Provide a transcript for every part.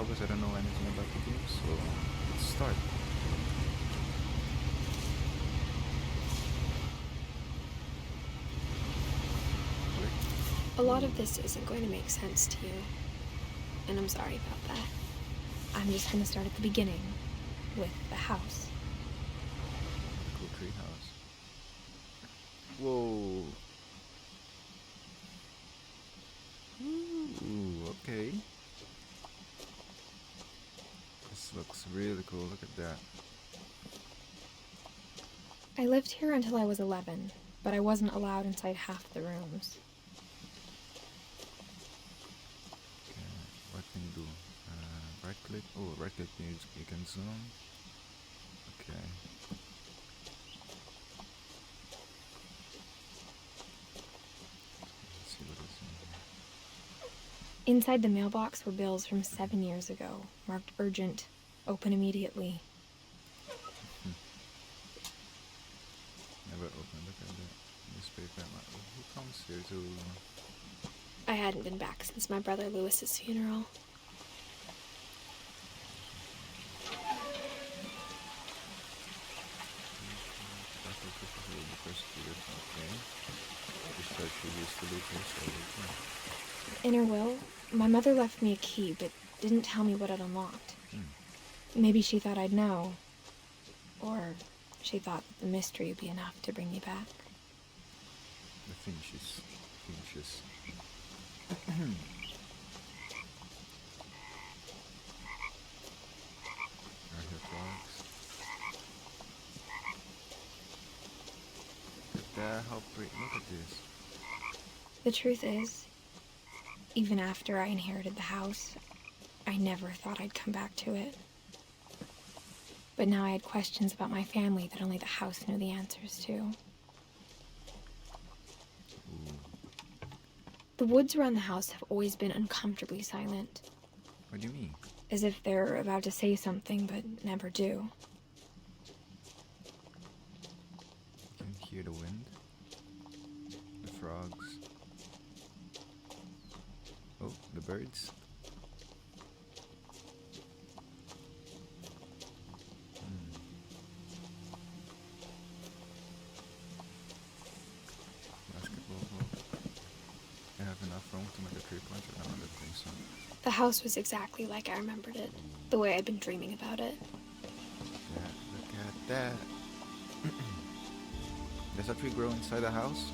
obvious I don't know anything about the game, so let's start. A lot of this isn't going to make sense to you, and I'm sorry about that. I'm just going to start at the beginning, with the house. Cool tree house. Whoa. Ooh, okay. This looks really cool, look at that. I lived here until I was 11, but I wasn't allowed inside half the rooms. Okay, what can you do? Right click? Oh, right click means you can zoom. Okay. Let's see what is in here. Inside the mailbox were bills from 7 years ago, marked urgent, open immediately. Never opened. Look at the newspaper. Who comes here to... I hadn't been back since my brother Lewis's funeral. In her will, my mother left me a key, but didn't tell me what it unlocked. Maybe she thought I'd know. Or she thought that the mystery would be enough to bring me back. The Finches. Right here, frogs. Look at that, how pretty. Look at this. The truth is, even after I inherited the house, I never thought I'd come back to it. But now I had questions about my family that only the house knew the answers to. Ooh. The woods around the house have always been uncomfortably silent. What do you mean? As if they're about to say something, but never do. You can hear the wind. The frogs. Oh, the birds. Basketball hoop. I have enough room to make a 3-pointer? I don't think so. The house was exactly like I remembered it, the way I'd been dreaming about it. Look at that. Does a tree grow inside the house?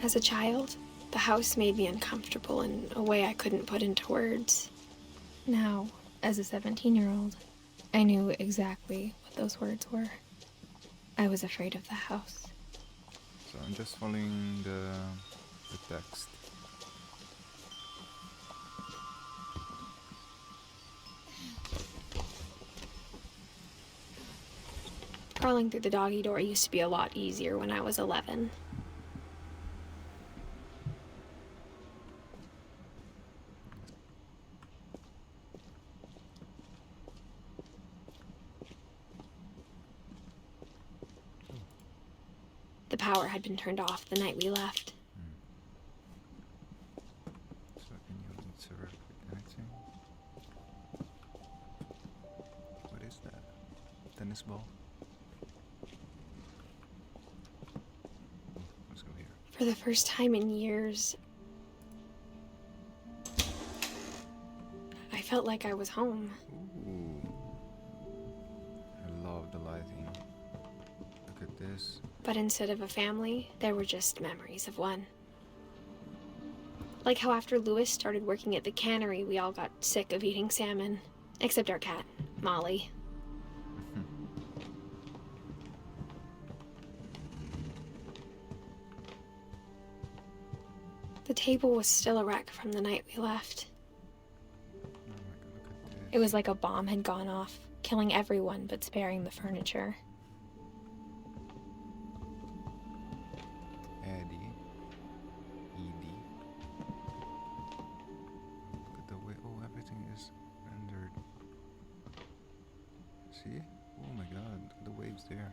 As a child, the house made me uncomfortable in a way I couldn't put into words. Now, as a 17-year-old, I knew exactly what those words were. I was afraid of the house. So I'm just following the text. Crawling through the doggy door used to be a lot easier when I was 11. The power had been turned off the night we left. So can you interact with anything? What is that? Tennis ball? Let's go here. For the first time in years, I felt like I was home. Ooh. I love the lighting. Look at this. But instead of a family, there were just memories of one. Like how after Lewis started working at the cannery, we all got sick of eating salmon. Except our cat, Molly. The table was still a wreck from the night we left. Oh my god, look at this. It was like a bomb had gone off, killing everyone but sparing the furniture. Edie. Look at the way. Oh, everything is rendered. See? Oh my god, look at the waves there.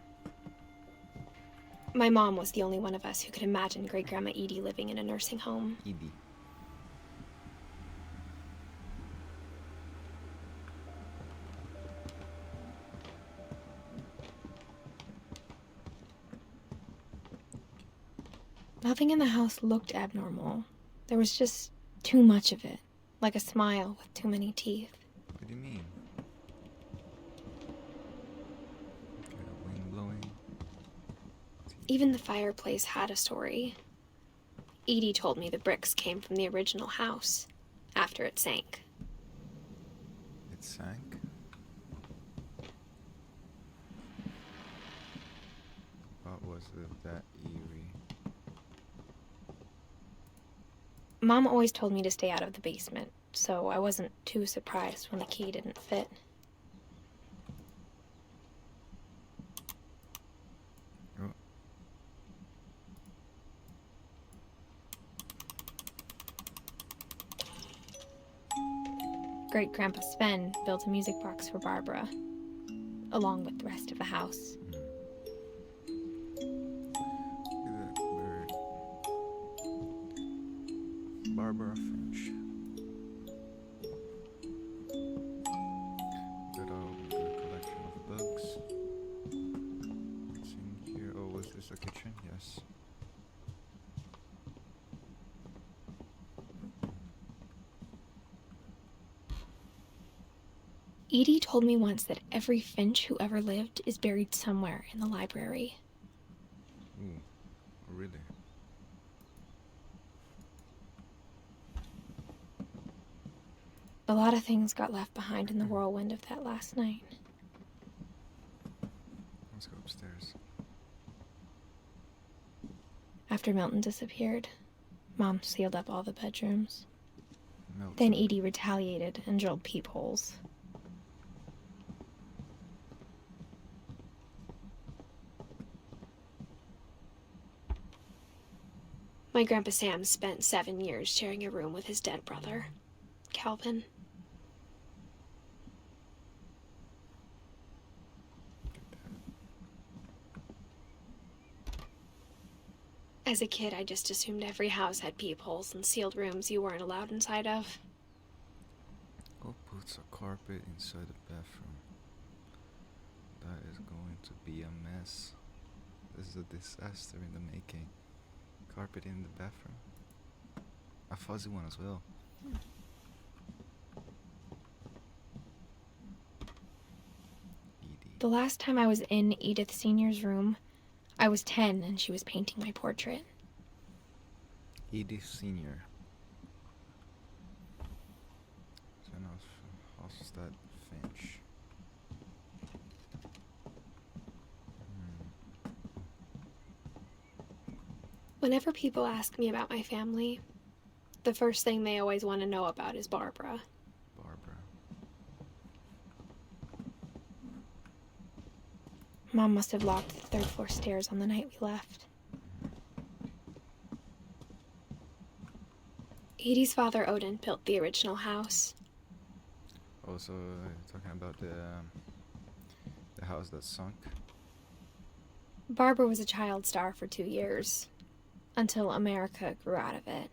My mom was the only one of us who could imagine Great-Grandma Edie living in a nursing home. Edie. Nothing in the house looked abnormal. There was just too much of it, like a smile with too many teeth. What do you mean? Okay, wind blowing. Even the fireplace had a story. Edie told me the bricks came from the original house, after it sank. It sank? What was it that eerie? Mom always told me to stay out of the basement, so I wasn't too surprised when the key didn't fit. Oh. Great-Grandpa Sven built a music box for Barbara, along with the rest of the house. Look at that bird. Barbara Finch. Got a good collection of books. What's in here? Oh, was this a kitchen? Yes. Edie told me once that every Finch who ever lived is buried somewhere in the library. Ooh, really? A lot of things got left behind in the whirlwind of that last night. Let's go upstairs. After Milton disappeared, Mom sealed up all the bedrooms. Milton. Then Edie retaliated and drilled peepholes. My Grandpa Sam spent 7 years sharing a room with his dead brother, Calvin. As a kid, I just assumed every house had peepholes and sealed rooms you weren't allowed inside of. Who puts a carpet inside the bathroom? That is going to be a mess. This is a disaster in the making. Carpet in the bathroom. A fuzzy one as well. Edie. The last time I was in Edith Sr.'s room, I was 10 and she was painting my portrait. Edith Sr. Son of Hofstad Finch. Whenever people ask me about my family, the first thing they always want to know about is Barbara. Barbara. Mom must have locked the third floor stairs on the night we left. Edie's father, Odin, built the original house. Also, talking about the house that sunk. Barbara was a child star for 2 years, until America grew out of it.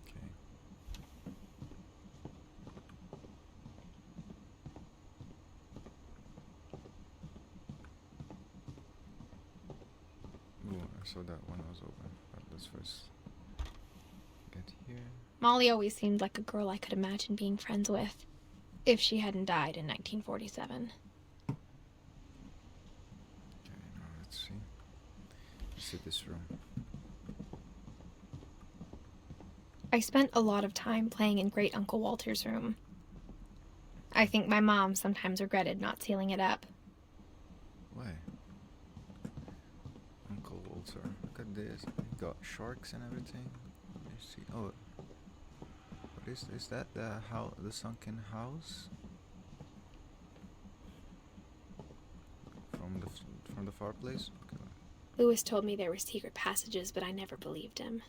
Okay. Ooh, I saw that one was open. But let's first get here. Molly always seemed like a girl I could imagine being friends with, if she hadn't died in 1947. Okay, now let's see. Let's see this room. I spent a lot of time playing in Great Uncle Walter's room. I think my mom sometimes regretted not sealing it up. Why? Uncle Walter. Look at this. He got sharks and everything. Let me see. Oh, what is that? The sunken house from the fireplace. Okay. Lewis told me there were secret passages, but I never believed him.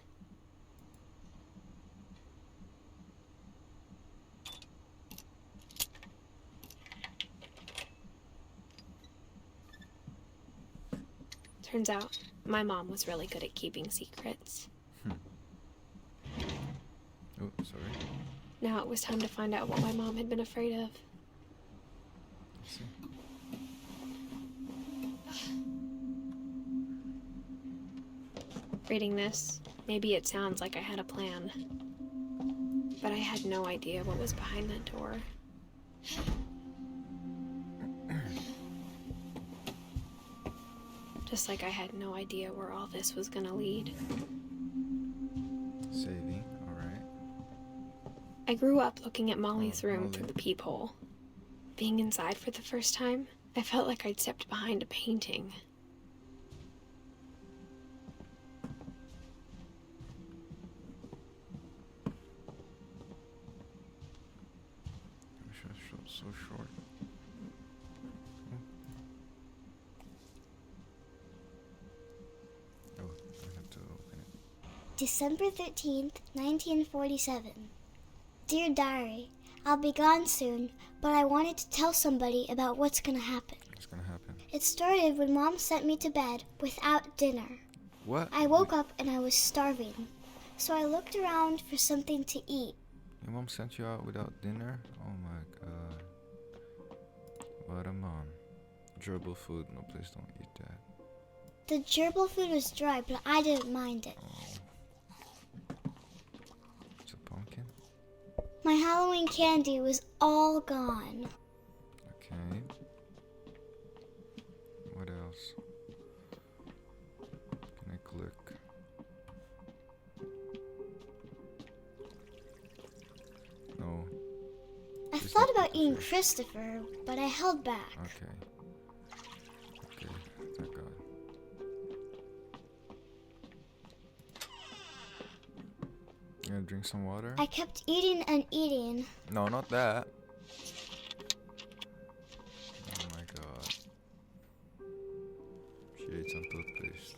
Turns out, my mom was really good at keeping secrets. Oh, sorry. Now it was time to find out what my mom had been afraid of. Let's see. Reading this, maybe it sounds like I had a plan. But I had no idea what was behind that door. Just like I had no idea where all this was gonna lead. Saving, alright. I grew up looking at Molly's room through the peephole. Being inside for the first time, I felt like I'd stepped behind a painting. I wish I was so short. Oh, I have to open it. December 13th, 1947. Dear Diary, I'll be gone soon, but I wanted to tell somebody about what's gonna happen. What's gonna happen? It started when Mom sent me to bed without dinner. What? I woke up and I was starving, so I looked around for something to eat. Your mom sent you out without dinner? Oh my god. What a mom. Gerbil food. No, please don't eat that. The gerbil food was dry, but I didn't mind it. Oh. It's a pumpkin? My Halloween candy was all gone. Okay. What else? Can I click? No. I Just thought look about at the eating fish. Christopher, but I held back. Okay. Okay, thank God. You gonna drink some water? I kept eating and eating. No, not that. Oh my God. She ate some toothpaste.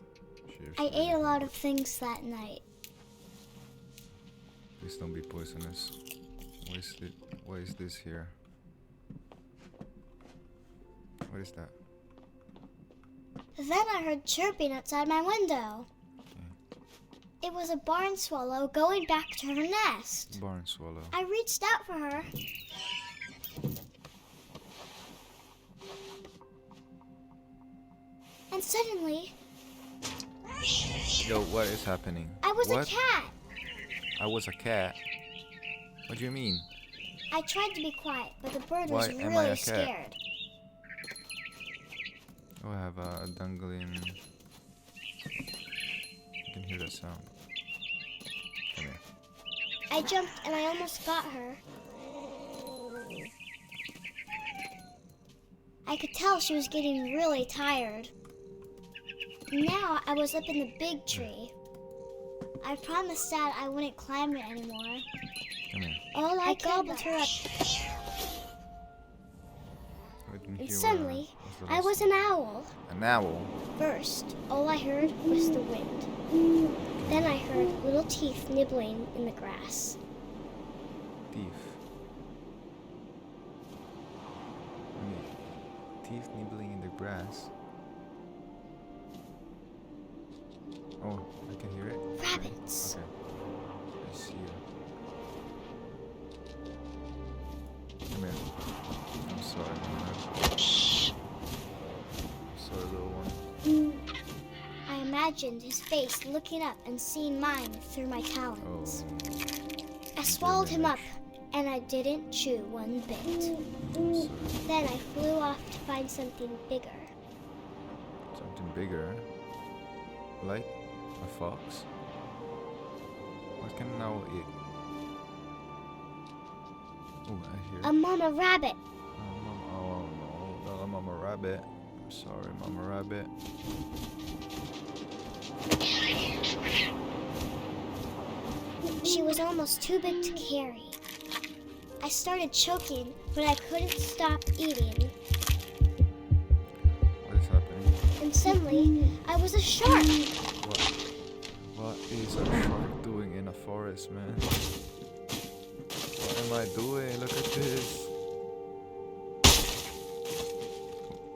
I ate a lot of things that night. Please don't be poisonous. Why is this here? What is that? Then I heard chirping outside my window. It was a barn swallow going back to her nest. Barn swallow. I reached out for her. And suddenly, Yo, what is happening? I was What? a cat. I was a cat? What do you mean? I tried to be quiet, but the bird Why was am I a really cat? scared. Oh, I have a dangling. You can hear that sound. Come here. I jumped and I almost got her. I could tell she was getting really tired. Now I was up in the big tree. I promised Dad I wouldn't climb it anymore. Come here. I gobbled her up, I didn't and hear suddenly what the I last was an owl. An owl? First, all I heard was the wind. Then I heard little teeth nibbling in the grass. Teeth. Teeth nibbling in the grass. Oh, I can hear it. Rabbits. Okay. I see you. Come here. I'm sorry, man. Sorry, little one. I imagined his face looking up and seeing mine through my Oh. talons. I swallowed him up, and I didn't chew one bit. I'm sorry. Then I flew off to find something bigger. Something bigger. Like a fox? What can an owl eat? Oh, I hear. A mama rabbit. Oh no, not a mama rabbit. I'm sorry, mama rabbit. She was almost too big to carry. I started choking, but I couldn't stop eating. What is happening? And suddenly, I was a shark. What is a shark doing in a forest, man? What am I doing? Look at this.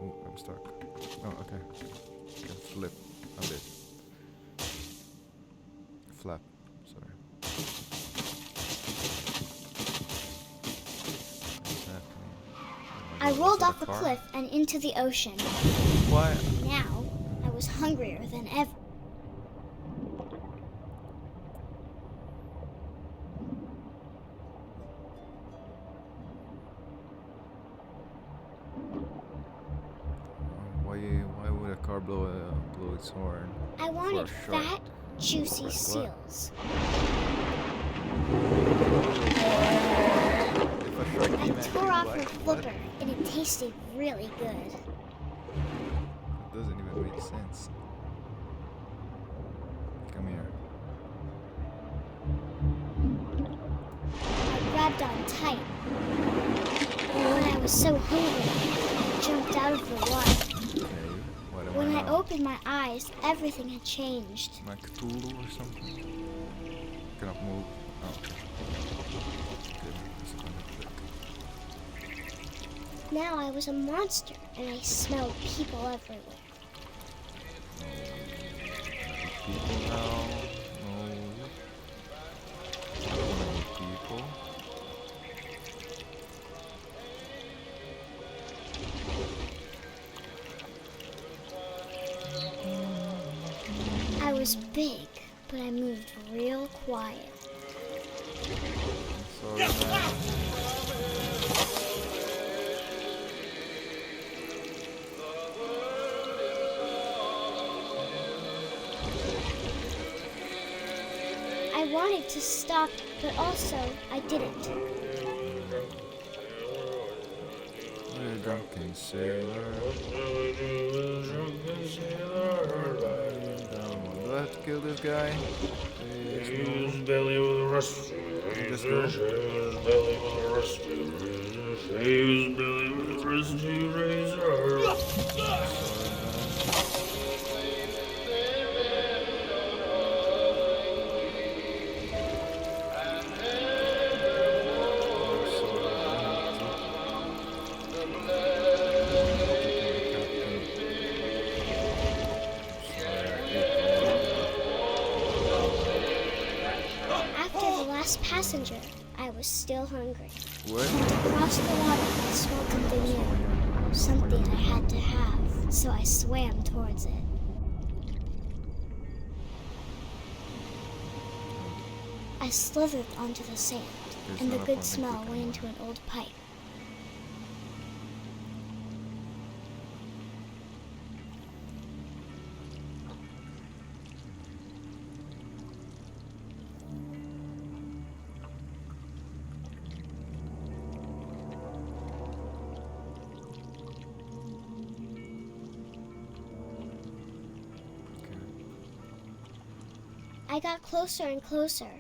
Oh, I'm stuck. Oh, okay. I can flip. flap. Sorry. What's happening? Oh my I God, rolled was that off a the car? cliff and into the ocean. Why? Now, I was hungrier than ever. Why would a car blow its horn? I For wanted a shark. fat, juicy seals. If a shark I came at tore you, off why? her What? flipper, and it tasted really good. That doesn't even make sense. Come here. I grabbed on tight. When I was so hungry, I jumped out of the water. Okay. What am When I now? opened my eyes, everything had changed. Am I Cthulhu or something? Cannot move. Oh. Good. It's gonna click. Now I was a monster, and I smelled people everywhere. People now. No. I don't wanna eat people. I was big, but I moved real quiet. I'm sorry, man. I wanted to stop, but also I didn't. You're a drunken sailor. Do I have to kill this guy? Please, His no. belly was rusty. Just go. His belly was rusty. His belly was rusty. Razor. After the last passenger, I was still hungry. What? Across the water, I smelled something new. Something I had to have, so I swam towards it. I slithered onto the sand, and the good smell went into an old pipe. I got closer and closer.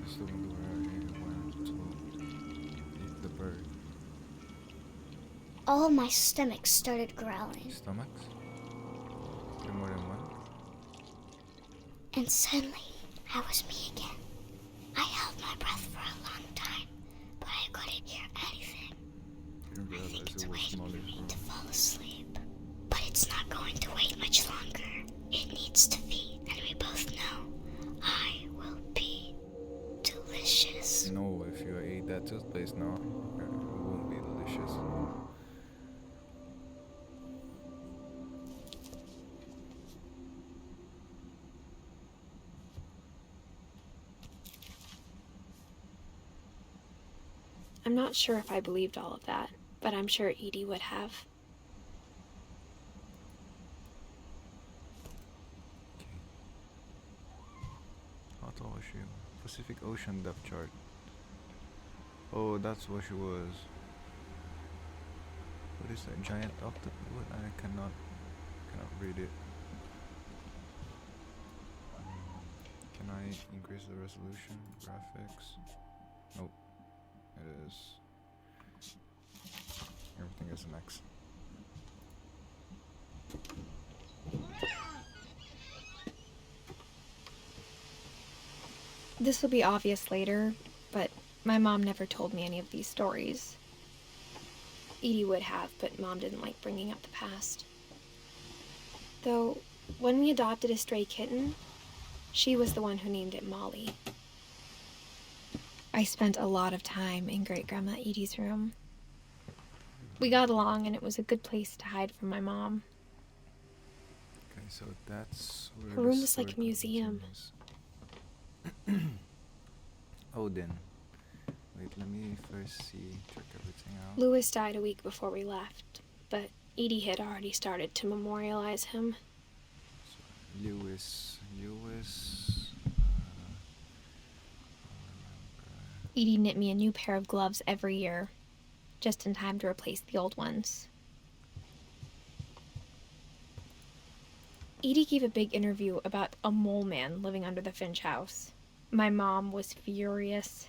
This is the one where I went to eat the bird. All my stomach started growling, Stomachs? There more than one? and suddenly I was me again. I held my breath for a long time, but I couldn't hear anything. Didn't I think realize it's it was waiting smaller. for me to fall asleep. But it's not going to wait much longer. It needs to feed, and we both know I will be delicious. No, if you ate that toothpaste now, it won't be delicious. I'm not sure if I believed all of that, but I'm sure Edie would have. How tall was she? Pacific Ocean depth chart. Oh, that's what she was. What is that? Giant octopus? What? I cannot read it. Can I increase the resolution? Graphics? Nope. It is. Everything is an X. This will be obvious later, but my mom never told me any of these stories. Edie would have, but Mom didn't like bringing up the past. Though, when we adopted a stray kitten, she was the one who named it Molly. I spent a lot of time in Great-Grandma Edie's room. We got along, and it was a good place to hide from my mom. Okay, so that's where Her the room was like a story museum. continues. Odin. Wait, let me first check everything out. Louis died a week before we left, but Edie had already started to memorialize him. So, Lewis. Edie knit me a new pair of gloves every year, just in time to replace the old ones. Edie gave a big interview about a mole man living under the Finch house. My mom was furious.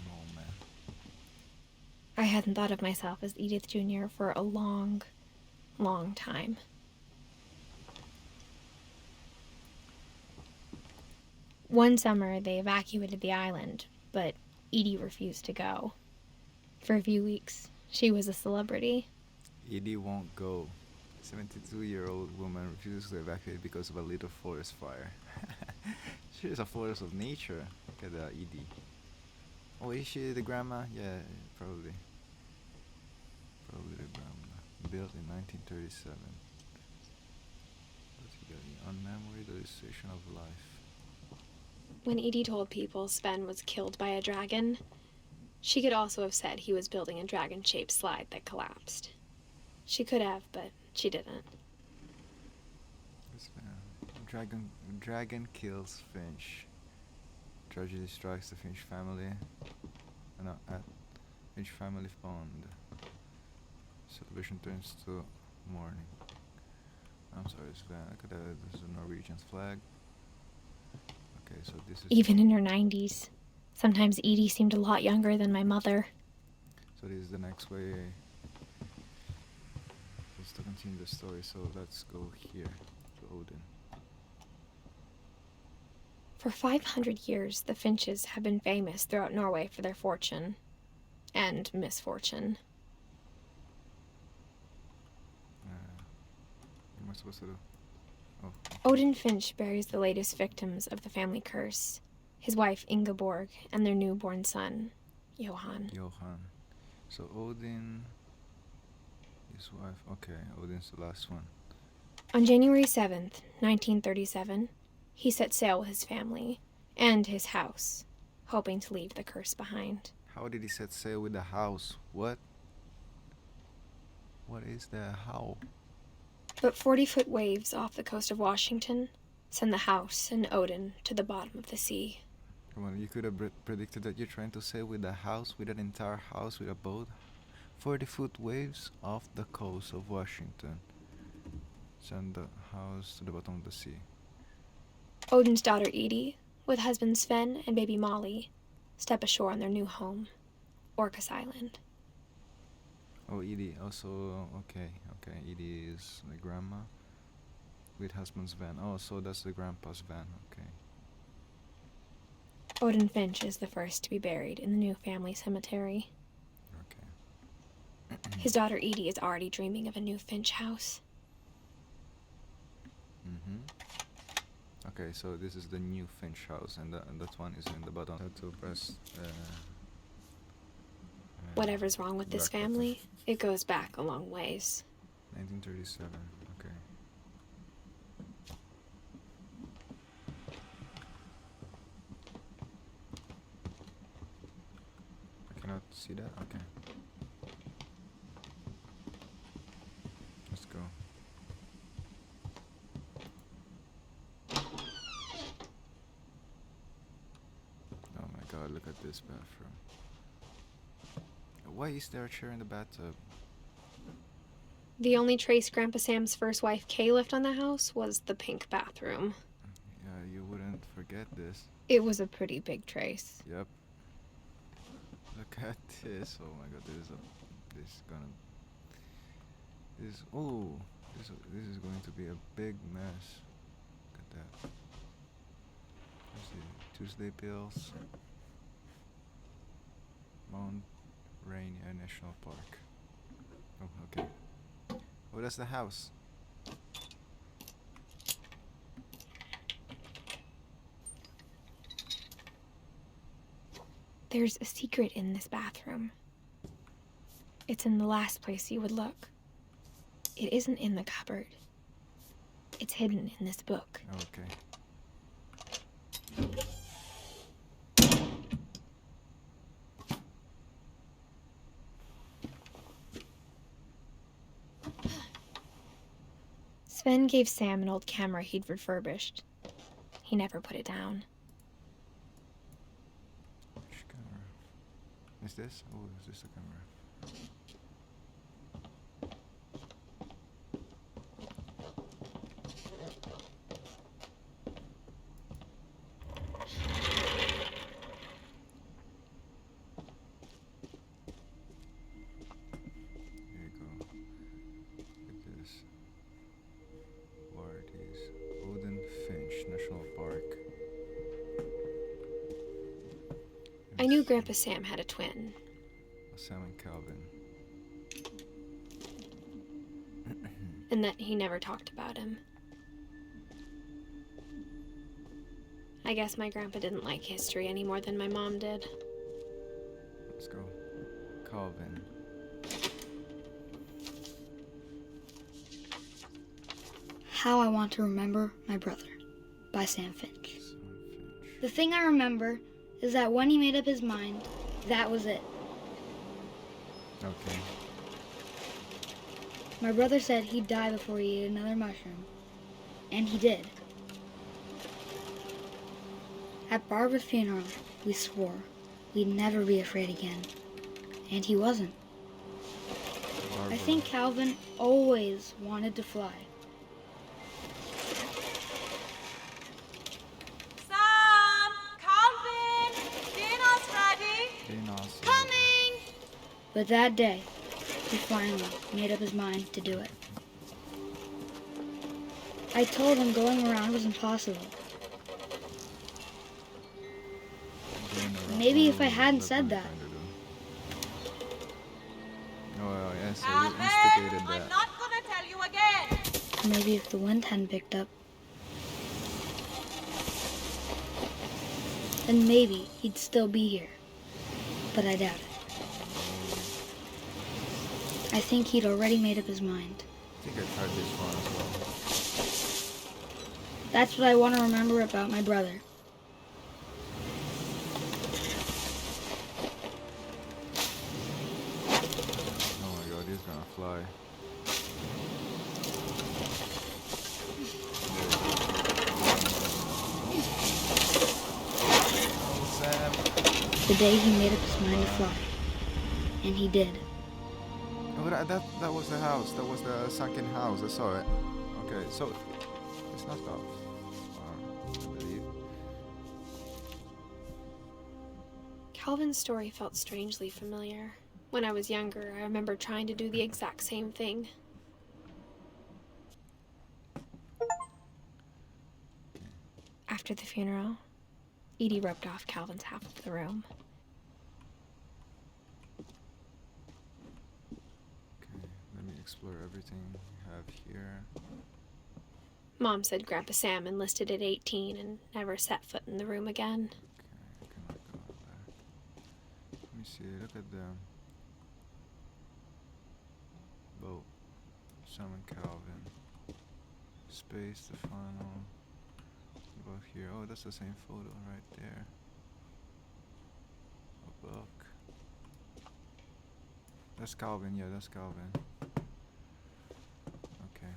Oh man. I hadn't thought of myself as Edith Jr. for a long, long time. One summer, they evacuated the island, but Edie refused to go. For a few weeks, she was a celebrity. Edie won't go. 72-year-old woman refuses to evacuate because of a little forest fire. She is a force of nature. Look at Edie. Oh, is she the grandma? Yeah, probably. Probably the grandma. Built in 1937. On memory, the illustration of life. When Edie told people Sven was killed by a dragon, she could also have said he was building a dragon-shaped slide that collapsed. She could have, but she didn't. Dragon kills Finch. Tragedy strikes the Finch family. At Finch family pond. Celebration turns to mourning. I'm sorry, Sven. Look at that. This is a Norwegian flag. Okay, so this is. Even in her 90s. Sometimes Edie seemed a lot younger than my mother. So this is the next way. Let's to continue the story. So let's go here to Odin. For 500 years, the Finches have been famous throughout Norway for their fortune. And misfortune. What am I supposed to do? Oh. Odin Finch buries the latest victims of the family curse. His wife Ingeborg and their newborn son, Johan. So Odin, his wife. Okay, Odin's the last one. On January 7th, 1937, he set sail with his family and his house, hoping to leave the curse behind. How did he set sail with the house? What? What is the how? But 40-foot waves off the coast of Washington send the house and Odin to the bottom of the sea. Come on, you could have predicted that you're trying to sail with a house, with an entire house, with a boat. 40-foot waves off the coast of Washington send the house to the bottom of the sea. Odin's daughter Edie, with husband Sven and baby Molly, step ashore on their new home, Orcas Island. Oh, Edie, also, okay, Edie is the grandma with husband's van. Oh, so that's the grandpa's van, okay. Odin Finch is the first to be buried in the new family cemetery. Okay. His daughter Edie is already dreaming of a new Finch house. Okay, so this is the new Finch house, and that one is in the bottom. To press. Whatever's wrong with this back family, it goes back a long ways. 1937. Okay. I cannot see that. Okay. Let's go. Oh my God! Look at this bathroom. Why is there a chair in the bathtub? The only trace Grandpa Sam's first wife Kay left on the house was the pink bathroom. Yeah, you wouldn't forget this. It was a pretty big trace. Yep. Look at this. Oh my God, this is going to be a big mess. Look at that. Let's see. Tuesday pills. Mount Rainier National Park. Oh, okay. Oh, that's the house. There's a secret in this bathroom. It's in the last place you would look. It isn't in the cupboard. It's hidden in this book. Okay. Sven gave Sam an old camera he'd refurbished. He never put it down. Which camera? Is this? Oh, is this the camera? Here you go. Look at this. Warties. Edith Finch National Park. I knew Grandpa Sam had a twin. Sam and Calvin. And that he never talked about him. I guess my grandpa didn't like history any more than my mom did. Let's go. Calvin. How I Want to Remember My Brother by Sam Finch. Sam Finch. The thing I remember is that when he made up his mind, that was it. Okay. My brother said he'd die before he ate another mushroom. And he did. At Barbara's funeral, we swore we'd never be afraid again. And he wasn't. Barbara. I think Calvin always wanted to fly. Sam! Calvin! Dinner's ready! Dinos. Coming! But that day, he finally made up his mind to do it. I told him going around was impossible. Maybe if I hadn't said that. Oh, well, yeah, so you Calvin! instigated I'm that. not gonna tell you again! Maybe if the wind hadn't picked up. Then maybe he'd still be here. But I doubt it. I think he'd already made up his mind. I think I tried this one as well. That's what I want to remember about my brother. Oh my god, he's gonna fly. Oh, Sam. The day he made up his mind to fly. And he did. Oh, that was the house. That was the sunken house. I saw it. Okay, so it's not that far, I believe. Calvin's story felt strangely familiar. When I was younger, I remember trying to do the exact same thing. After the funeral, Edie roped off Calvin's half of the room. Okay, let me explore everything we have here. Mom said Grandpa Sam enlisted at 18 and never set foot in the room again. Okay, I cannot go back. Let me see, look at the boat. Sam and Calvin. Space, the final. Above here. Oh, that's the same photo right there. A book. That's Calvin, yeah, that's Calvin. Okay.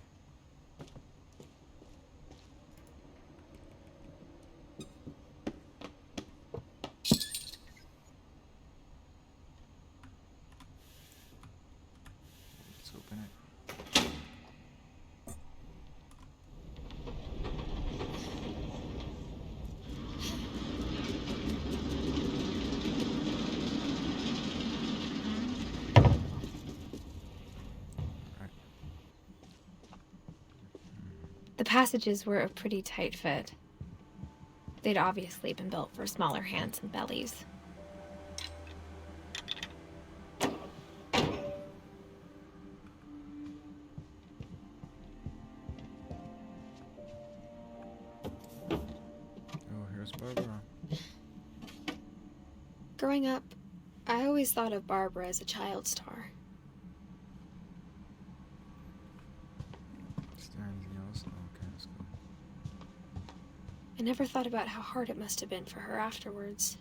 Let's open it. The passages were a pretty tight fit. They'd obviously been built for smaller hands and bellies. Barbara. Growing up, I always thought of Barbara as a child star. Is there anything else? No, okay, let's go. I never thought about how hard it must have been for her afterwards.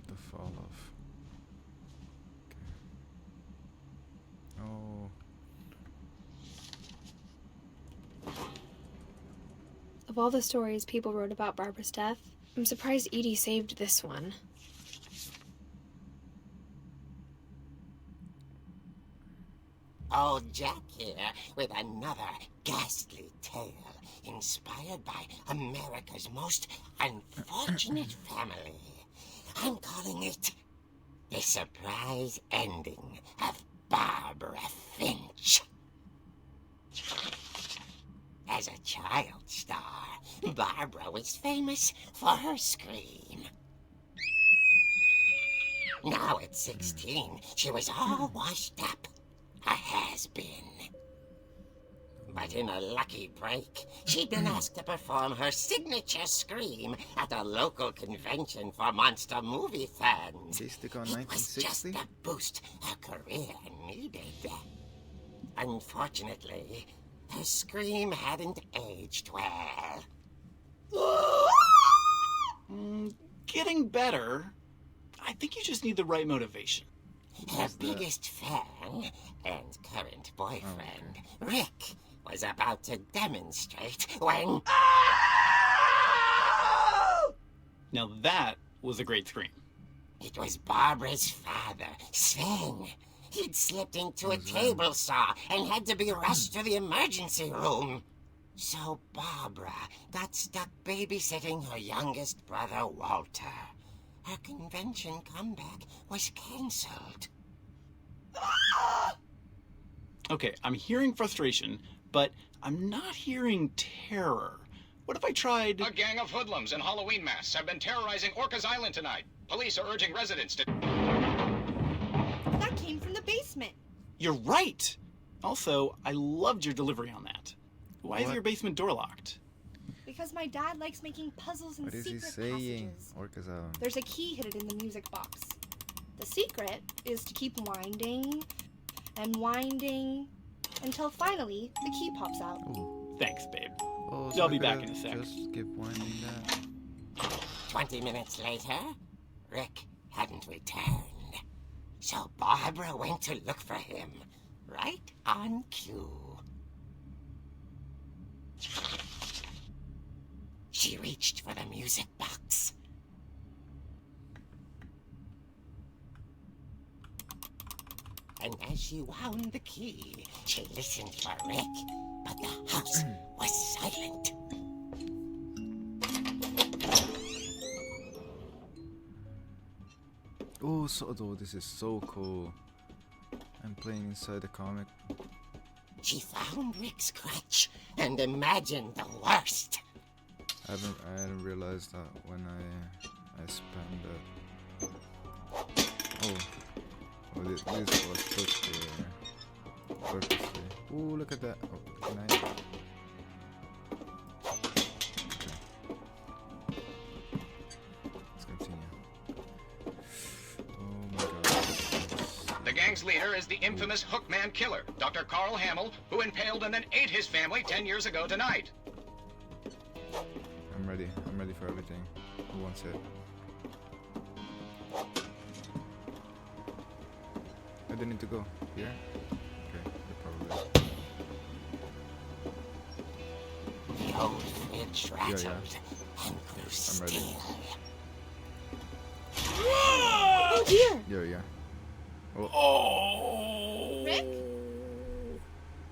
The fall off. Okay. Oh. Of all the stories people wrote about Barbara's death, I'm surprised Edie saved this one. Old Jack here with another ghastly tale inspired by America's most unfortunate family. I'm calling it The Surprise Ending of Barbara Finch. As a child star, Barbara was famous for her scream. Now at 16, she was all washed up. A has-been. But in a lucky break, she'd been asked to perform her signature scream at a local convention for monster movie fans. They stick on It was just 1960? the boost her career needed. Unfortunately, her scream hadn't aged well. Getting better. I think you just need the right motivation. Her biggest fan and current boyfriend, Rick, was about to demonstrate when... Now that was a great scream. It was Barbara's father, Sven. He'd slipped into a table saw and had to be rushed to the emergency room. So Barbara got stuck babysitting her youngest brother, Walter. Her convention comeback was cancelled. Okay, I'm hearing frustration, but I'm not hearing terror. What if I tried... A gang of hoodlums in Halloween masks have been terrorizing Orcas Island tonight. Police are urging residents to... That came from the basement. You're right! Also, I loved your delivery on that. Why is What? your basement door locked? Because my dad likes making puzzles and What is he secret saying? passages. Orcas Island. There's a key hidden in the music box. The secret is to keep winding and winding until finally the key pops out. Oh. Thanks, babe. Oh, I'll I be back could've in a sec. Just keep winding that. 20 minutes later, Rick hadn't returned. So Barbara went to look for him, right on cue. She reached for the music box. And as she wound the key, she listened for Rick, but the house was silent. Oh, this is so cool. I'm playing inside the comic. She found Rick's crutch and imagined the worst. I hadn't realized that when I spammed that. Oh, this was put there purposely. Oh, look at that. Oh, can I? Okay. Let's continue. Oh my god. The gang's leader is the infamous Hookman Killer, Dr. Carl Hamill, who impaled and then ate his family 10 years ago tonight. I'm ready. I'm ready for everything. Who wants it? I didn't need to go here. Okay, it probably is. The old fridge rattled yeah. and grew I'm ready. still. Oh dear! Yeah. Oh! Rick?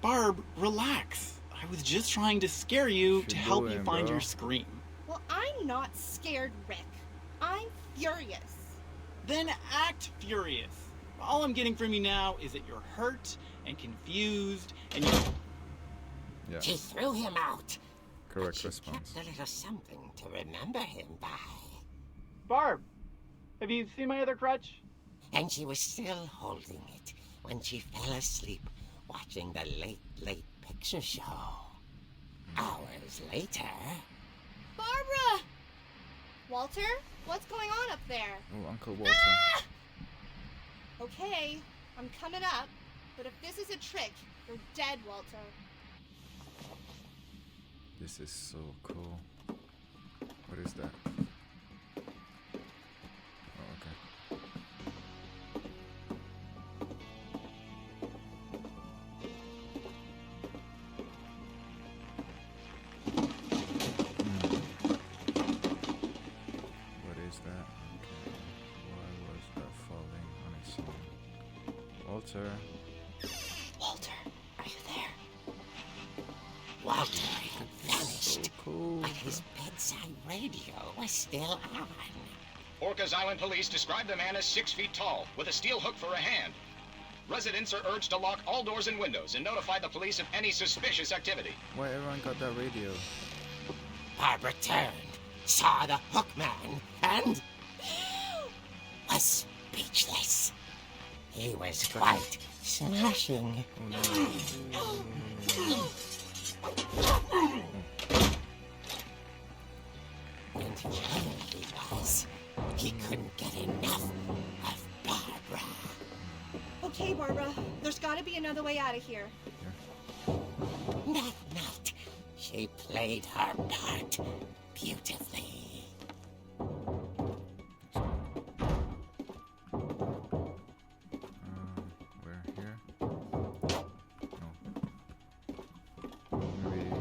Barb, relax. I was just trying to scare you Should to do help it, you find bro. your scream. Well, I'm not scared, Rick. I'm furious. Then act furious. All I'm getting from you now is that you're hurt and confused and you're... Yeah. She threw him out. but Correct she response. kept a little something to remember him by. Barb, have you seen my other crutch? And she was still holding it when she fell asleep watching the Late Picture Show. Hours later... Barbara! Walter? What's going on up there? Oh, Uncle Walter. Okay, I'm coming up, but if this is a trick, you're dead, Walter. This is so cool. What is that? Oh, okay. What is that? Okay. Why was that falling on its own? Walter. Walter, are you there? Walter had vanished, So cool. but his bedside radio was still on. Orcas Island police describe the man as 6 feet tall, with a steel hook for a hand. Residents are urged to lock all doors and windows and notify the police of any suspicious activity. Why everyone got that radio? Barbara turned, saw the hook man, and was speechless. He was quite smashing. Oh no. And here he was. He couldn't get enough of Barbara. Okay, Barbara, there's gotta be another way out of here. That night, she played her part beautifully. Where here? No. Maybe.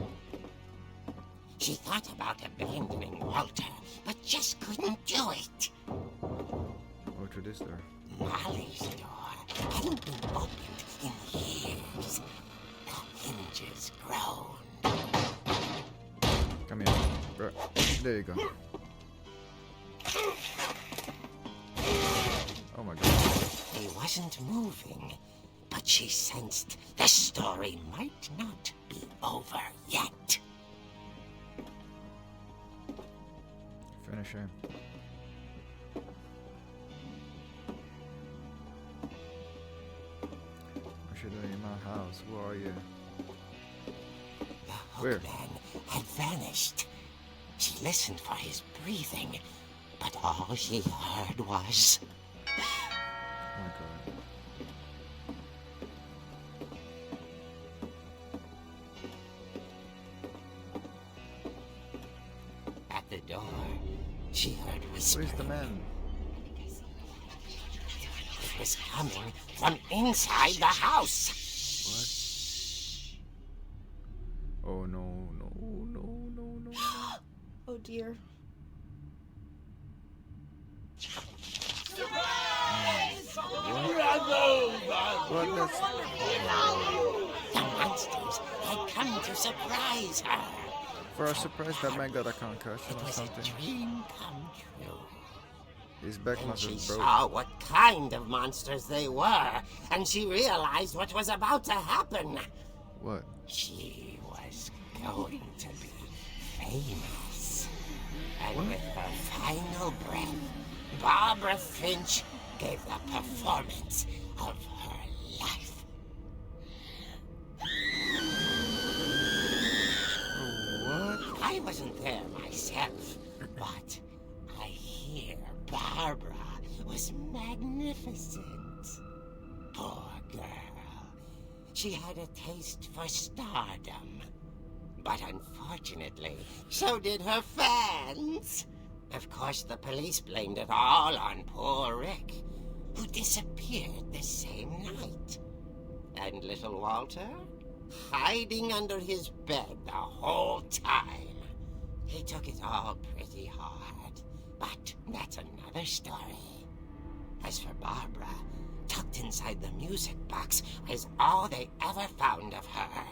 She thought about abandoning Walter, but just couldn't do it. Oh, through this door. Molly's door hadn't been opened in years. The hinges groaned. Come here. Bro. There you go. Oh my god. He wasn't moving, but she sensed the story might not be over yet. Finish him. What you doing in my house? Who are you? The Where? hookman had vanished. She listened for his breathing, but all she heard was... Oh my god. At the door, she heard whispering. Where's the man? It was coming from inside the house. What? Oh no, no, no, no, no. Oh dear. What? That's... The monsters had come to surprise her. For a surprise, that man got a concussion It or was a something. dream come true. His back And must she have broke. saw what kind of monsters they were, and she realized what was about to happen. What? She was going to be famous. And with her final breath, Barbara Finch gave the performance of her life. What? I wasn't there myself, but I hear Barbara was magnificent. Poor girl. She had a taste for stardom. But unfortunately, so did her fans. Of course, the police blamed it all on poor Rick, who disappeared the same night. And little Walter? Hiding under his bed the whole time. He took it all pretty hard, but that's another story. As for Barbara, tucked inside the music box was all they ever found of her.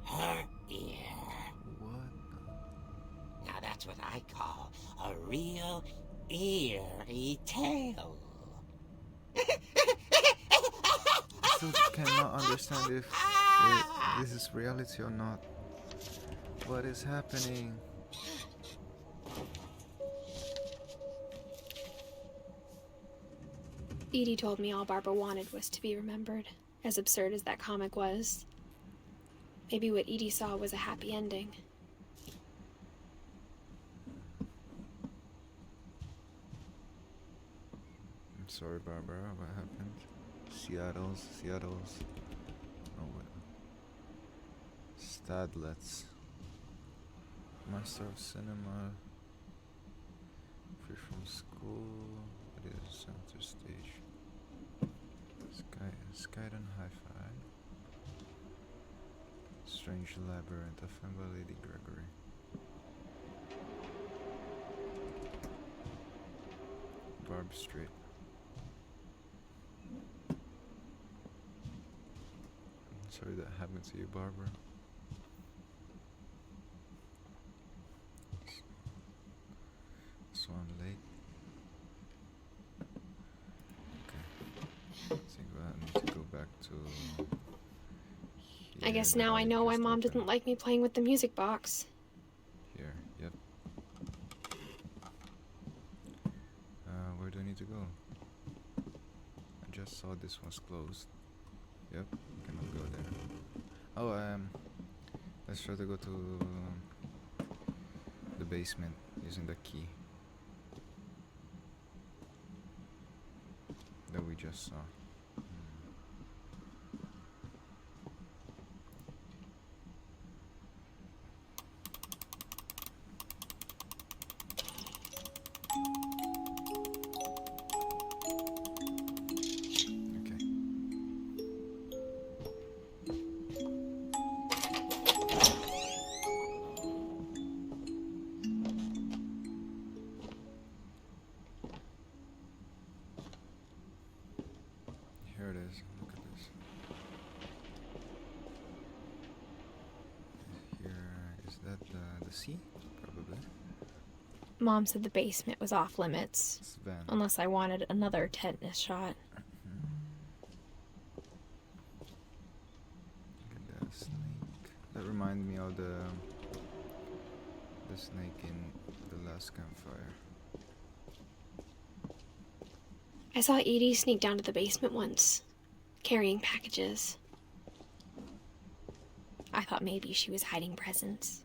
Her ear. What? Now that's what I call a real eerie tale. I still cannot understand if this is reality or not. What is happening? Edie told me all Barbara wanted was to be remembered, as absurd as that comic was. Maybe what Edie saw was a happy ending. Sorry, Barbara, what happened? Seattle's. Oh, what? Stadlets. Master of Cinema. Free from school. It is center stage. Skyden Hi-Fi. Strange Labyrinth of by Lady Gregory. Barb Street. Sorry that happened to you, Barbara. Swan Lake. Okay. I think I need to go back to... I guess here, now that I know why just Mom opened. didn't like me playing with the music box. Here, yep. Where do I need to go? I just saw this one's closed. Yep, cannot go there. Oh, let's try to go to the basement using the key that we just saw. Okay. Here it is. Look at this. Here is that the sea? Probably. Mom said the basement was off limits, It's Van. unless I wanted another tetanus shot. Look at that snake. That reminded me of the snake in the last campfire. I saw Edie sneak down to the basement once, carrying packages. I thought maybe she was hiding presents.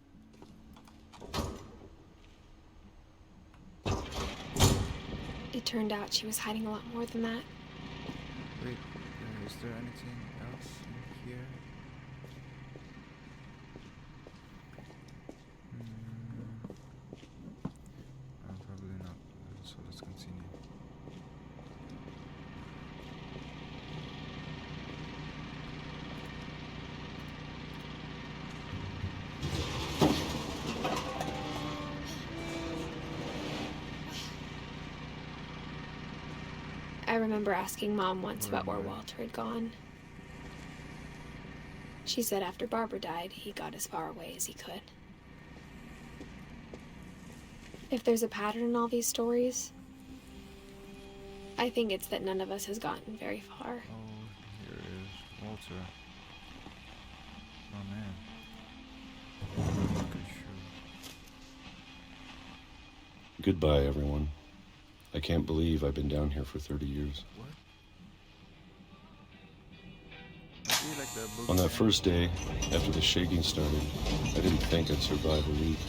It turned out she was hiding a lot more than that. Wait, is there anything else in here? Probably not. So let's continue. I remember asking Mom once about where Walter had gone. She said after Barbara died, he got as far away as he could. If there's a pattern in all these stories, I think it's that none of us has gotten very far. Oh, here is Walter. Oh man. Good shoe. Goodbye, everyone. I can't believe I've been down here for 30 years. What? I feel like the On that first day, after the shaking started, I didn't think I'd survive a week.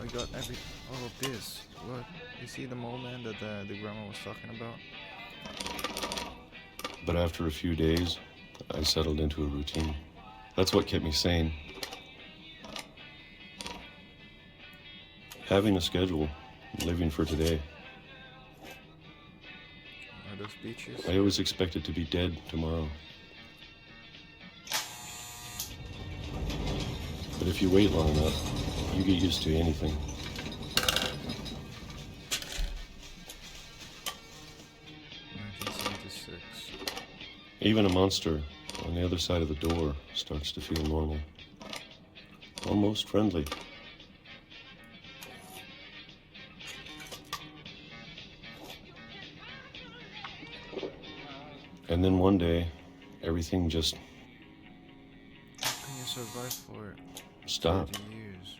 I got all of this. What? You see the mole man that the grandma was talking about? But after a few days, I settled into a routine. That's what kept me sane. Having a schedule, living for today. Are those beaches? I always expected to be dead tomorrow. But if you wait long enough, you get used to anything. Even a monster on the other side of the door starts to feel normal. Almost friendly. And then one day, everything just How can you survive for stopped. 30 years?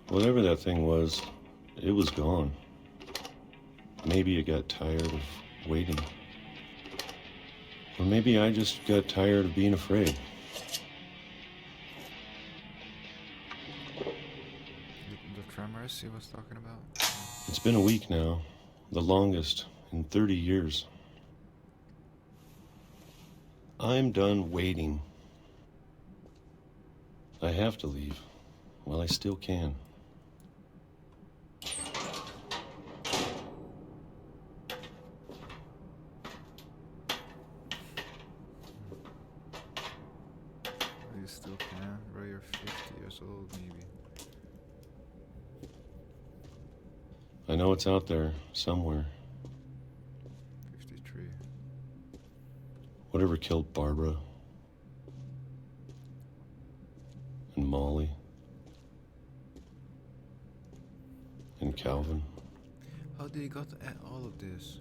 Whatever that thing was, it was gone. Maybe it got tired of waiting. Or maybe I just got tired of being afraid. The tremors he was talking about? It's been a week now, the longest in 30 years. I'm done waiting. I have to leave while I still can. You still can, bro. You're 50 years old, maybe. I know it's out there somewhere. 53. Whatever killed Barbara and Molly and Calvin. How did you got all of this?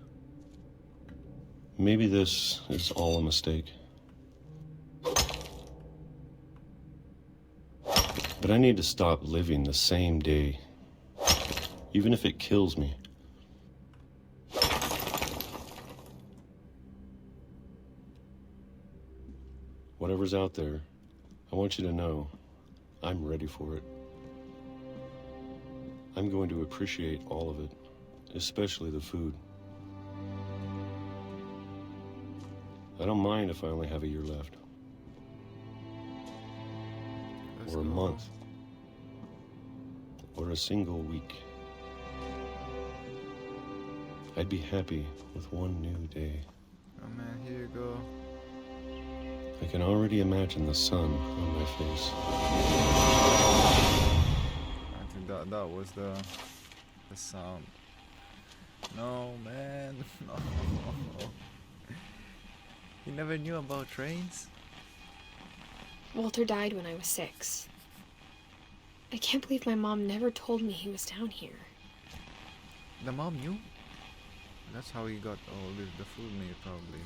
Maybe this is all a mistake. But I need to stop living the same day, even if it kills me. Whatever's out there, I want you to know I'm ready for it. I'm going to appreciate all of it, especially the food. I don't mind if I only have a year left. Or a month. Or a single week. I'd be happy with one new day. Oh man, here you go. I can already imagine the sun on my face. I think that was the sound. No man, no. You never knew about trains? Walter died when I was 6. I can't believe my mom never told me he was down here. The mom knew? That's how he got all the food made, probably.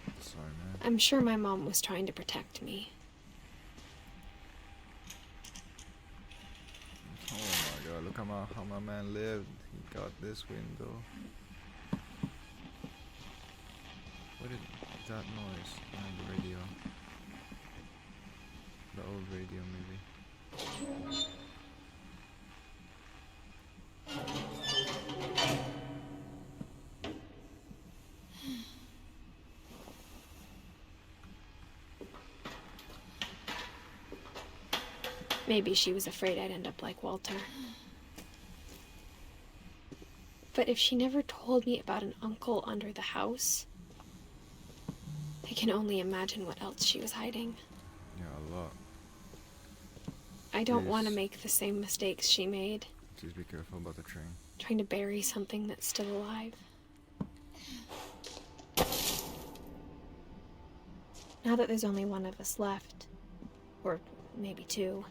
But sorry, man. I'm sure my mom was trying to protect me. Oh my god, look how my man lived. He got this window. What is that noise behind the radio? The old radio, maybe. Maybe she was afraid I'd end up like Walter. But if she never told me about an uncle under the house, I can only imagine what else she was hiding. Yeah, a lot. I don't Yes. want to make the same mistakes she made, Please be careful about the train. trying to bury something that's still alive. Now that there's only one of us left, or maybe 2,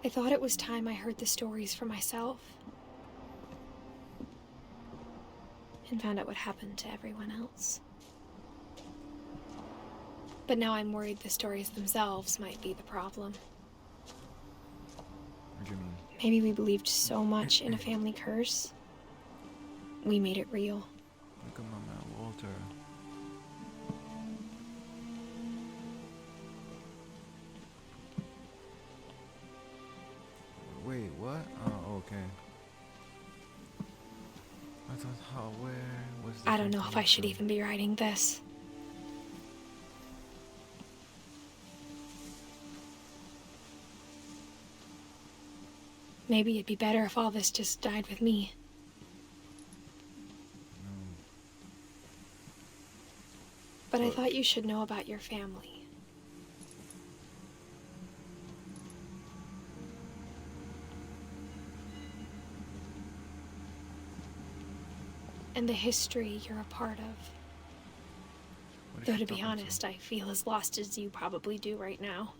I thought it was time I heard the stories for myself and found out what happened to everyone else. But now I'm worried the stories themselves might be the problem. What do you mean? Maybe we believed so much in a family curse, we made it real. Look at my man Walter. Wait, what? Oh, okay. I thought, where was the I don't know if I should information? even be writing this. Maybe it'd be better if all this just died with me. No. But I thought you should know about your family. And the history you're a part of. What is Though she to be talking honest, I feel as lost as you probably do right now.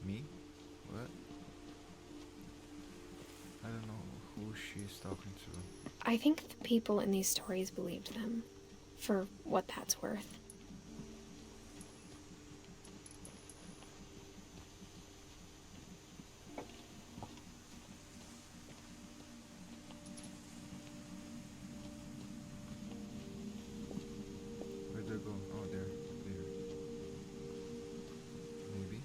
Me? What? I don't know who she's talking to. I think the people in these stories believed them, for what that's worth. Where'd they go? Oh, there. Maybe.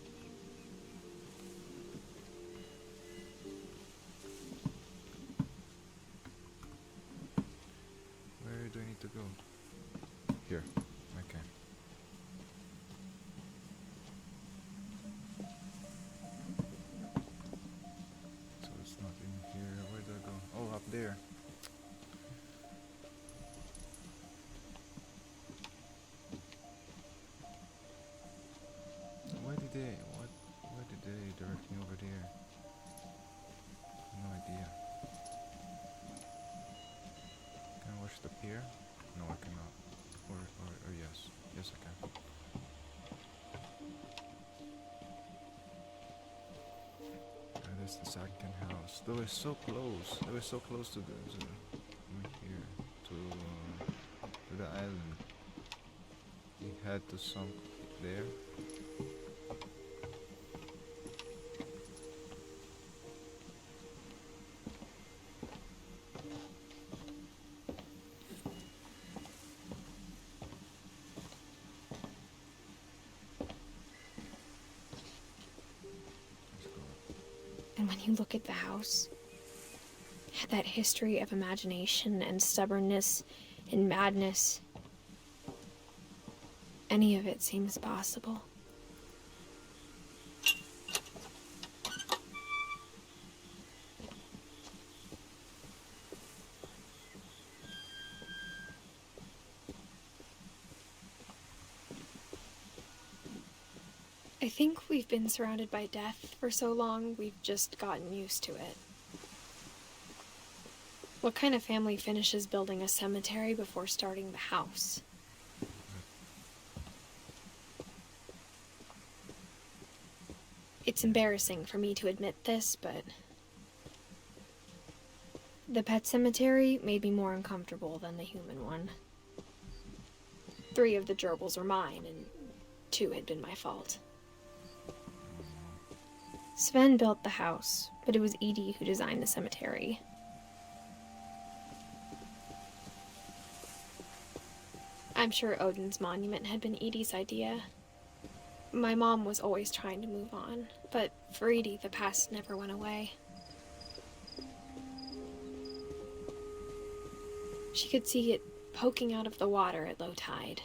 go? Here. Okay. So it's not in here. Where do I go? Oh, up there. Why did they direct me over there? No idea. Can I watch the pier? No, I cannot. Or yes. Yes, I can. That is the second house. They were so close. They were so close to here, to the island. We had to sunk there. And when you look at the house, that history of imagination and stubbornness and madness, any of it seems possible. I think we've been surrounded by death for so long, we've just gotten used to it. What kind of family finishes building a cemetery before starting the house? It's embarrassing for me to admit this, but the pet cemetery made me more uncomfortable than the human one. 3 of the gerbils were mine, and 2 had been my fault. Sven built the house, but it was Edie who designed the cemetery. I'm sure Odin's monument had been Edie's idea. My mom was always trying to move on, but for Edie, the past never went away. She could see it poking out of the water at low tide.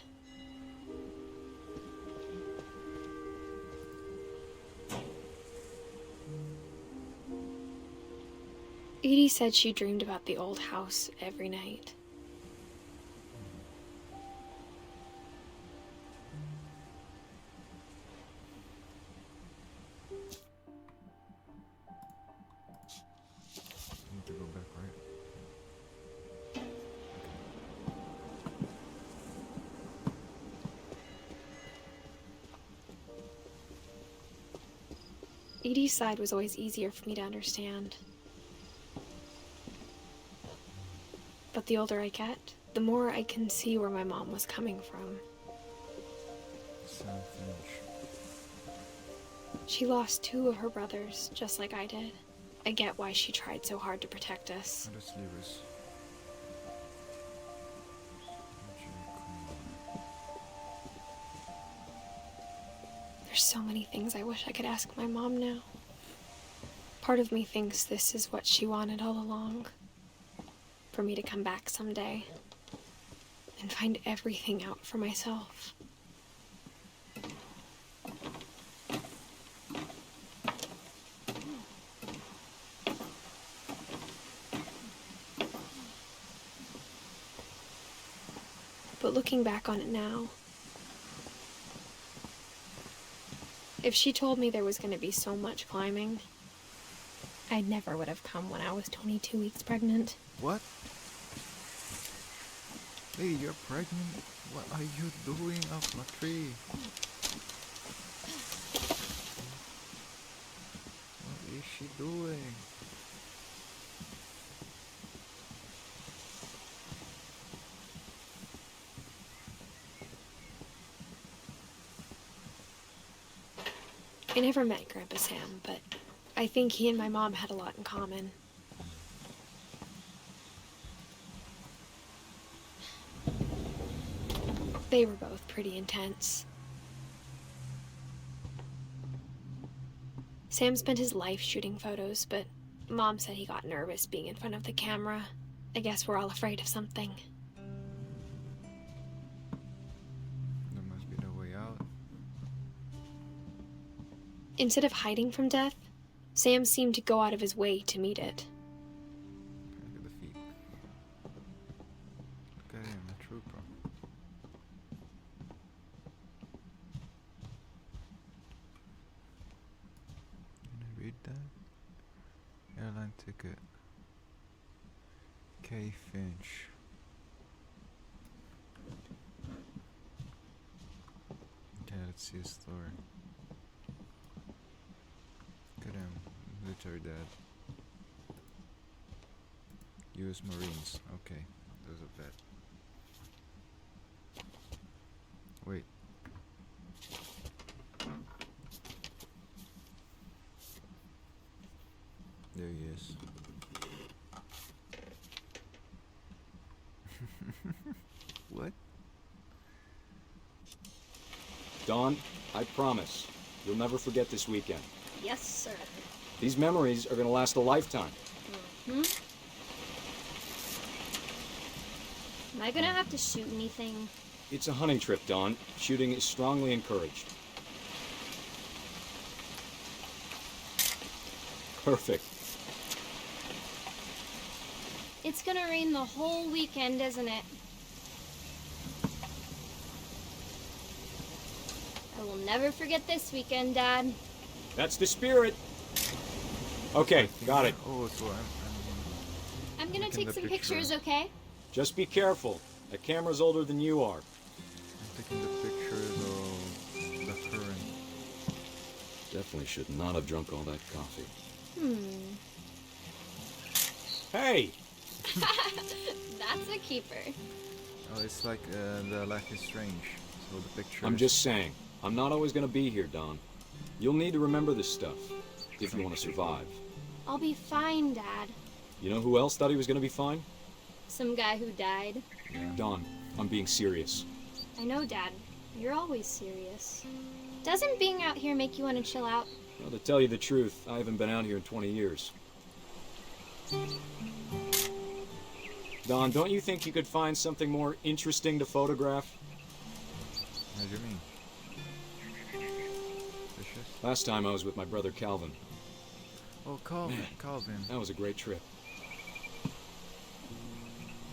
Edie said she dreamed about the old house every night. I need to go back, right? Edie's side was always easier for me to understand. But the older I get, the more I can see where my mom was coming from. Sam Finch. She lost 2 of her brothers, just like I did. I get why she tried so hard to protect us. Let's leave us. There's so many things I wish I could ask my mom now. Part of me thinks this is what she wanted all along. For me to come back someday and find everything out for myself. But looking back on it now, if she told me there was going to be so much climbing, I never would have come when I was 22 weeks pregnant. What? Hey, you're pregnant? What are you doing up my tree? What is she doing? I never met Grandpa Sam, but I think he and my mom had a lot in common. They were both pretty intense. Sam spent his life shooting photos, but Mom said he got nervous being in front of the camera. I guess we're all afraid of something. Instead of hiding from death, Sam seemed to go out of his way to meet it. Look at the feet. Look at him, a trooper. Can I read that? Airline ticket. K. Finch. Okay, let's see his story. Look at him, military dad. U.S. Marines. Okay, there's a vet. Wait. There he is. What? Dawn, I promise, you'll never forget this weekend. Yes, sir. These memories are gonna last a lifetime. Am I gonna have to shoot anything? It's a hunting trip, Dawn. Shooting is strongly encouraged. Perfect. It's gonna rain the whole weekend, isn't it? I will never forget this weekend, Dad. That's the spirit. Okay, got it. Oh, so I'm gonna taking take the some picture. pictures, okay? Just be careful. That camera's older than you are. I'm taking the pictures of the current. Definitely should not have drunk all that coffee. Hmm. Hey! That's a keeper. Oh, it's like the Life is Strange. So the picture. I'm just saying, I'm not always gonna be here, Don. You'll need to remember this stuff if you want to survive. I'll be fine, Dad. You know who else thought he was gonna be fine? Some guy who died. Don, I'm being serious. I know, Dad. You're always serious. Doesn't being out here make you want to chill out? Well, to tell you the truth, I haven't been out here in 20 years. Don, don't you think you could find something more interesting to photograph? What do you mean? Fishes? Last time I was with my brother Calvin. Oh, Calvin. That was a great trip.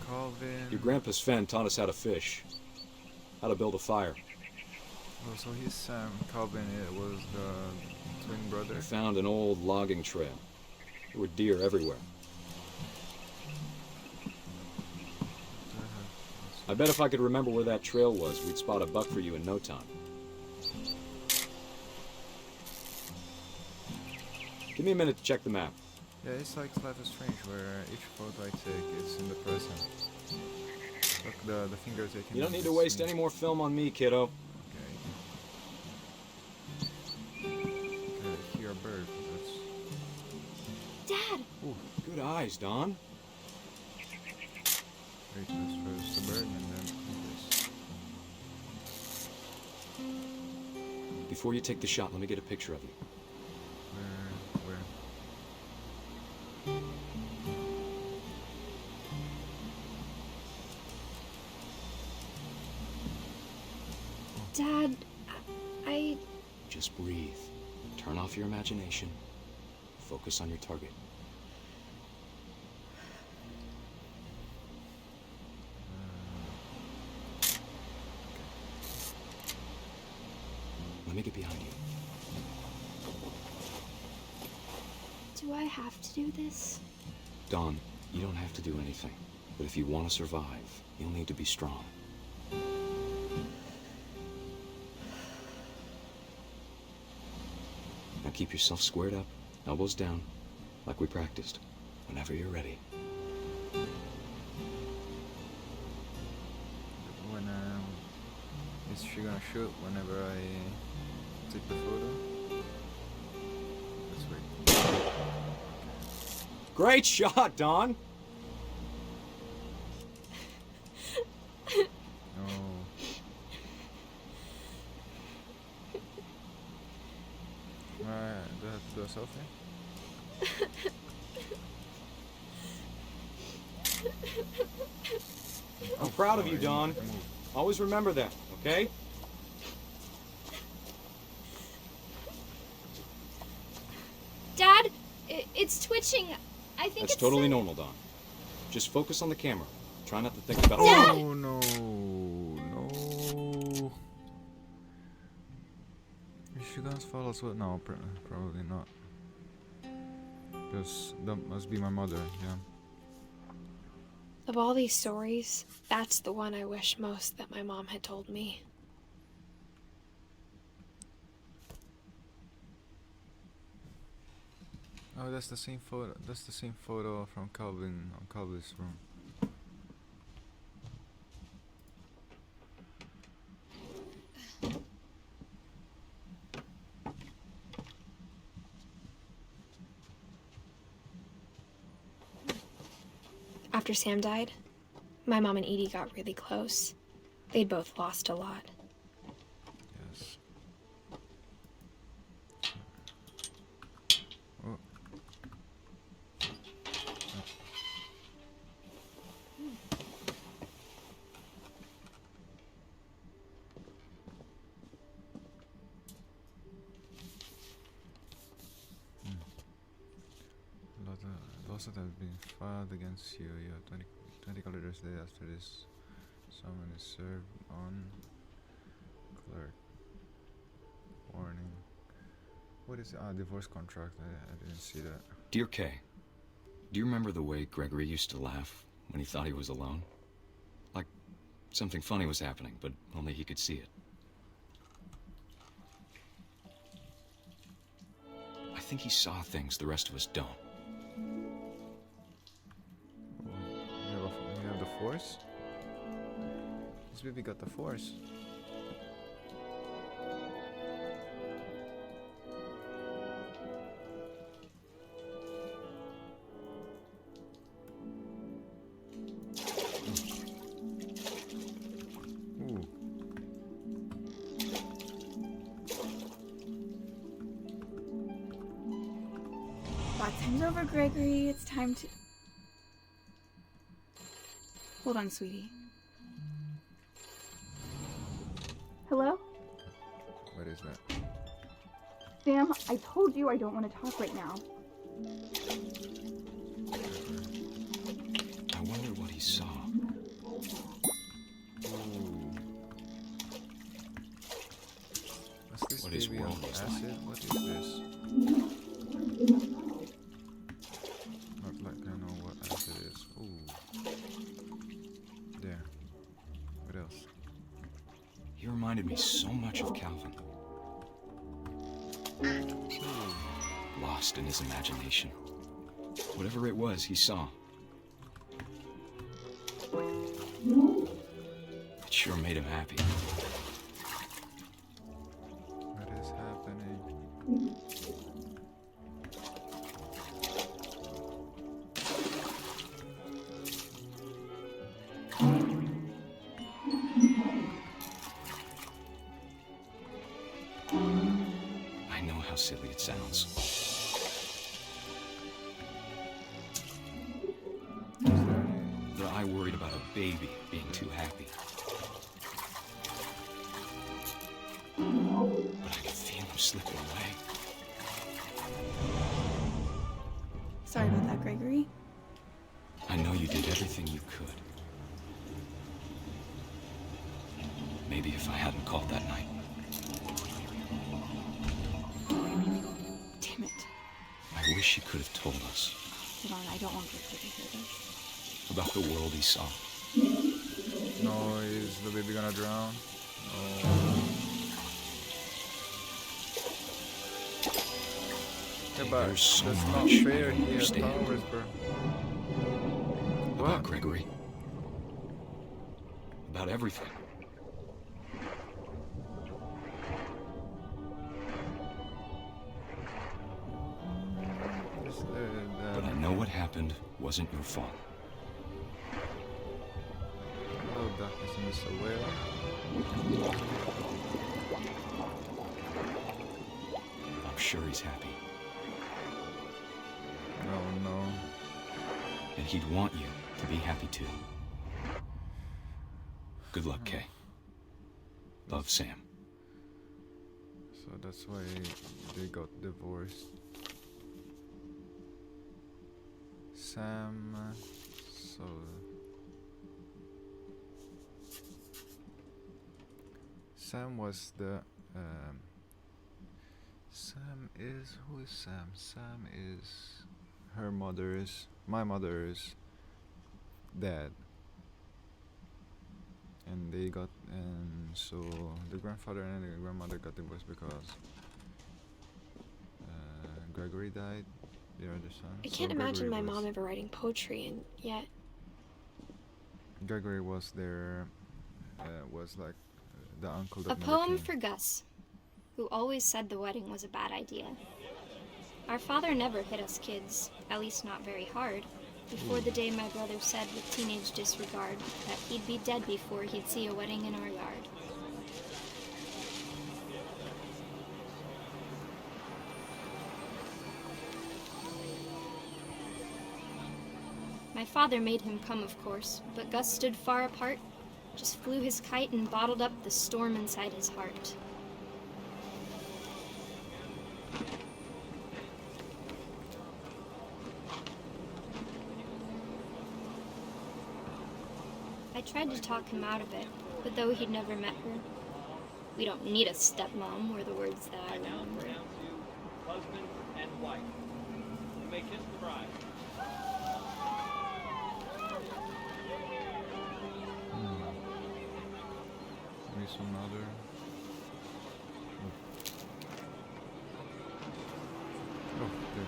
Calvin. Your grandpa Sven taught us how to fish, how to build a fire. Oh, so his Calvin, it was the twin brother. I found an old logging trail. There were deer everywhere. I bet if I could remember where that trail was, we'd spot a buck for you in no time. Give me a minute to check the map. Yeah, it's like Life is Strange, where each photo I take is in the present. Look, the finger taken. You don't need to waste any more film on me, kiddo. Okay, here a bird. That's... Dad! Ooh, good eyes, Don. Wait, that's first the bird and then this. Before you take the shot, let me get a picture of you. Where? Dad, I... Just breathe. Turn off your imagination. Focus on your target. Let me get behind you. Do I have to do this? Don, you don't have to do anything. But if you want to survive, you'll need to be strong. Now keep yourself squared up, elbows down, like we practiced. Whenever you're ready. When is she gonna shoot whenever I take the photo? Let's wait. Great shot, Don! No. Do I have to do a selfie? I'm proud of you, Don. Always remember that, okay? Dad, it's twitching. I think That's it's totally normal, Don. Just focus on the camera. Try not to think about Oh no, no. Is she gonna fall asleep? No, probably not. Because that must be my mother, yeah. Of all these stories, that's the one I wish most that my mom had told me. Oh, that's the same photo. That's the same photo from Calvin on Calvin's room. After Sam died, my mom and Edie got really close. They'd both lost a lot. Yes. Oh. Lawsuit has been filed against you. You have 20 calendar days after this. Someone is served on clerk. Warning. What is divorce contract? I didn't see that. Dear Kay, do you remember the way Gregory used to laugh when he thought he was alone? Like something funny was happening, but only he could see it. I think he saw things the rest of us don't. You have the force? This baby got the force. Ooh. Bath time's over, Gregory. It's time to... Hold on, sweetie. Hello? What is that? Sam, I told you I don't want to talk right now. I wonder what he saw. What's this What his baby world on was acid? like. What is this? Not like I know what acid is. Ooh. There. What else? He reminded me so much of Calvin. Lost in his imagination. Whatever it was he saw. It sure made him happy. What is happening? I know how silly it sounds. But I worried about a baby being too happy. But I could feel him slipping away. Sorry about that, Gregory. I know you did everything you could. Maybe if I hadn't called that night. Damn it. I wish he could have told us Hold on, I don't want Gregory to hear this. about the world he saw. No, is the baby gonna drown? No. Yeah, but There's so that's not much I fair. don't He has understand. powers, bro. About Gregory. About everything. But I know what happened wasn't your fault. Hello, darkness in Mr. Whale. I'm sure he's happy. No, no. And he'd want you to be happy too. Good luck, Kay. Love, Sam. So that's why they got divorced. Sam. So. Sam was the. Sam is. Who is Sam? Sam is. Her mother's. My mother's dad. And they got. And so the grandfather and the grandmother got divorced because Gregory died, the other son. I So can't imagine Gregory my was- mom ever writing poetry, and yet Gregory was their. Was like the uncle that A never poem came. for Gus, who always said the wedding was a bad idea. Our father never hit us kids, at least not very hard, before the day my brother said with teenage disregard that he'd be dead before he'd see a wedding in our yard. My father made him come, of course, but Gus stood far apart, just flew his kite and bottled up the storm inside his heart. I tried to talk him out of it, but though he'd never met her, "We don't need a stepmom," were the words that I remember. Husband and wife. You may kiss the bride. Maybe some other. Oh, there.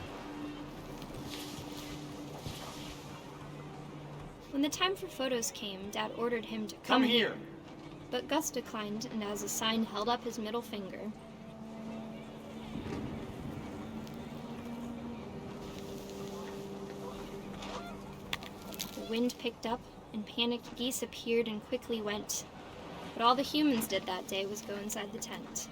When the time for photos came, Dad ordered him to Come here. But Gus declined, and as a sign held up his middle finger. The wind picked up, and panicked geese appeared and quickly went. But all the humans did that day was go inside the tent.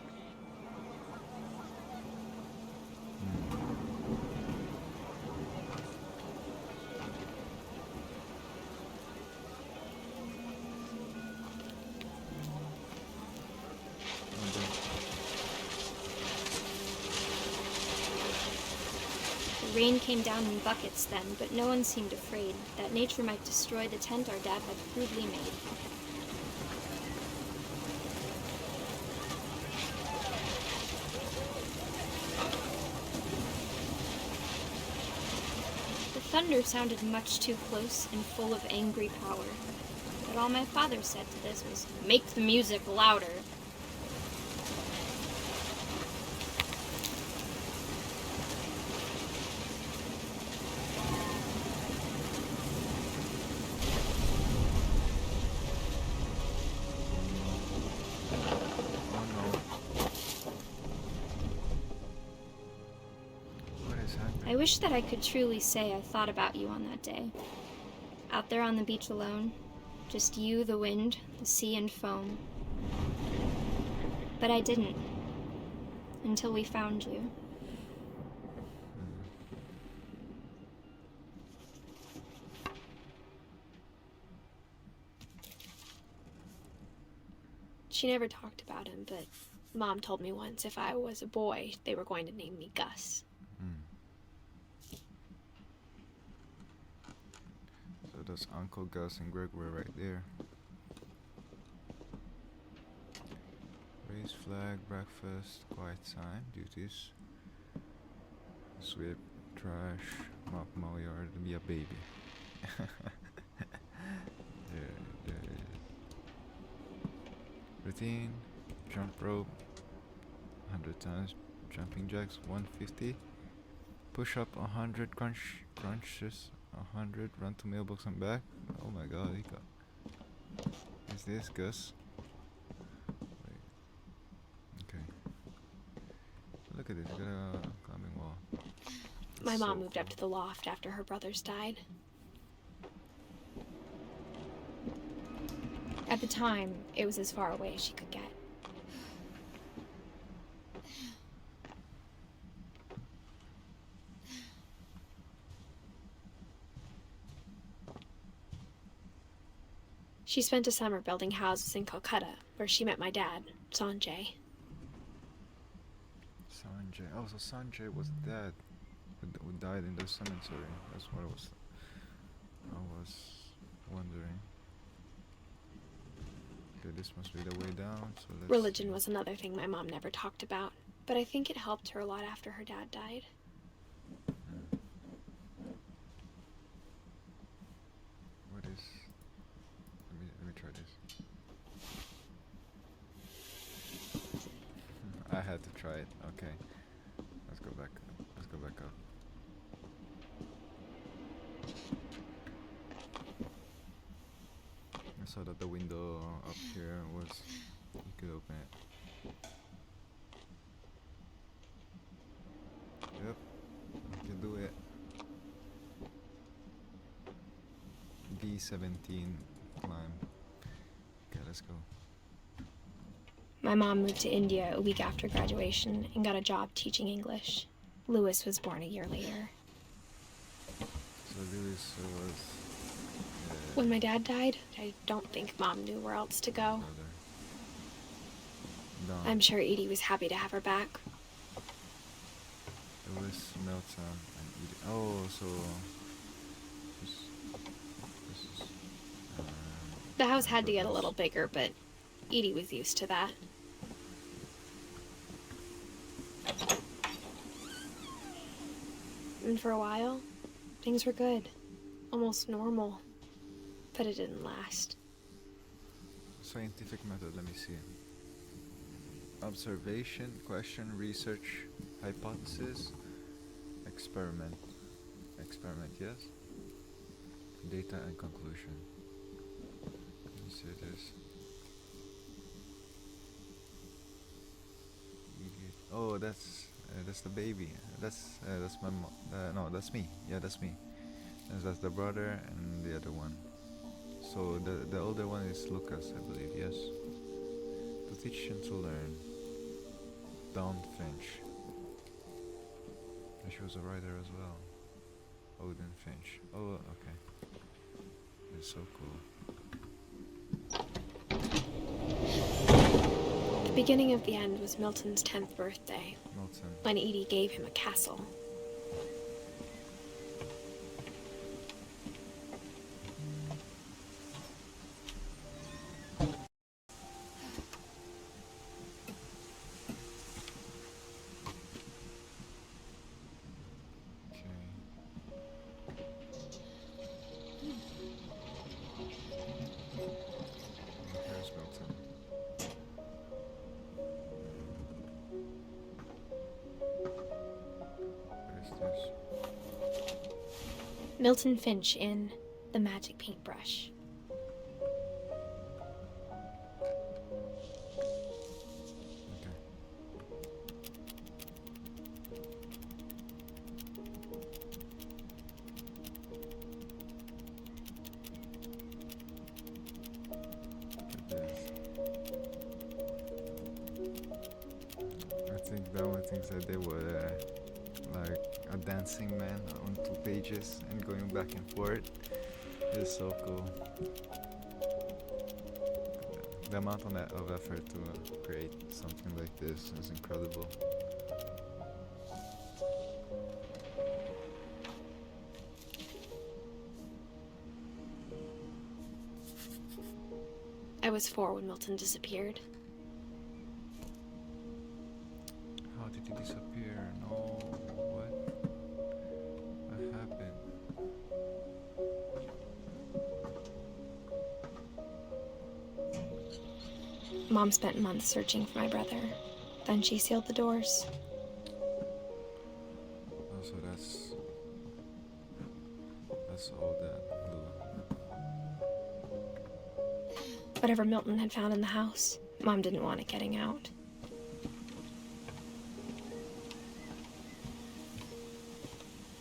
The rain came down in buckets then, but no one seemed afraid that nature might destroy the tent our dad had crudely made. The thunder sounded much too close and full of angry power. But all my father said to this was, "Make the music louder." I wish that I could truly say I thought about you on that day. Out there on the beach alone, just you, the wind, the sea, and foam. But I didn't. Until we found you. she never talked about him, but Mom told me once if I was a boy, they were going to name me Gus. So that's Uncle Gus and Gregory right there. Raise flag, breakfast, quiet time, duties. Sweep, trash, mop, mow yard, be a baby. there. Routine, jump rope, 100 times, jumping jacks, 150. Push up 100, crunches 100, run to mailbox and back. Oh my god, he got. Is this Gus? Wait. Okay. Look at this, he got a climbing wall. My That's mom so moved up cool. to the loft after her brothers died. At the time, it was as far away as she could get. She spent a summer building houses in Calcutta, where she met my dad, Sanjay. Sanjay. Oh, so Sanjay was dad who died in the cemetery. That's what it was. I was wondering. Okay, this must be the way down, so let's Religion see. was another thing my mom never talked about, but I think it helped her a lot after her dad died. What is... Let me try this. I had to try it. Okay. Let's go back. Let's go back up. I saw that the window up here was... You could open it. Yep. You can do it. D17 climb. Okay, let's go. My mom moved to India a week after graduation and got a job teaching English. Lewis was born a year later. So Lewis was... When my dad died, I don't think Mom knew where else to go. I'm sure Edie was happy to have her back. Lewis, Melton, and Edith. Oh, so... This is... The house had to get a little bigger, but Edie was used to that. And for a while, things were good. Almost normal. But it didn't last. Scientific method, let me see. Observation, question, research, hypothesis, experiment. Experiment, yes. Data and conclusion. Let me see this. Oh, that's the baby. That's my mom. No, that's me. Yeah, that's me. And that's the brother and the other one. So the older one is Lucas, I believe. Yes. To teach and to learn. Dawn Finch. And she was a writer as well. Odin Finch. Oh, okay. It's so cool. The beginning of the end was Milton's 10th birthday. Milton. When Edie gave him a castle. Milton Finch in The Magic Paintbrush. I think the only things I did were like a dancing man on 2 pages and going back and forth. It's so cool. The amount of effort to create something like this is incredible. I was 4 when Milton disappeared. How did he disappear? No, what? What happened? Mom spent months searching for my brother. Then she sealed the doors. Oh, so that's all that glue. Whatever Milton had found in the house, Mom didn't want it getting out.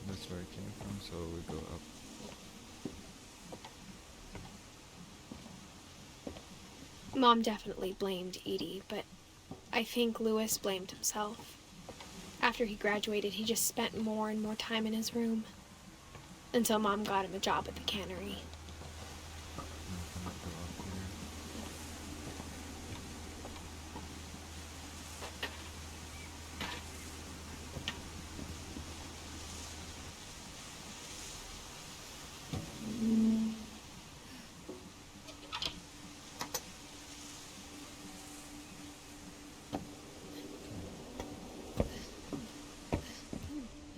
That's where it came from, so we go up. Mom definitely blamed Edie, but I think Lewis blamed himself. After he graduated, he just spent more and more time in his room. Until Mom got him a job at the cannery.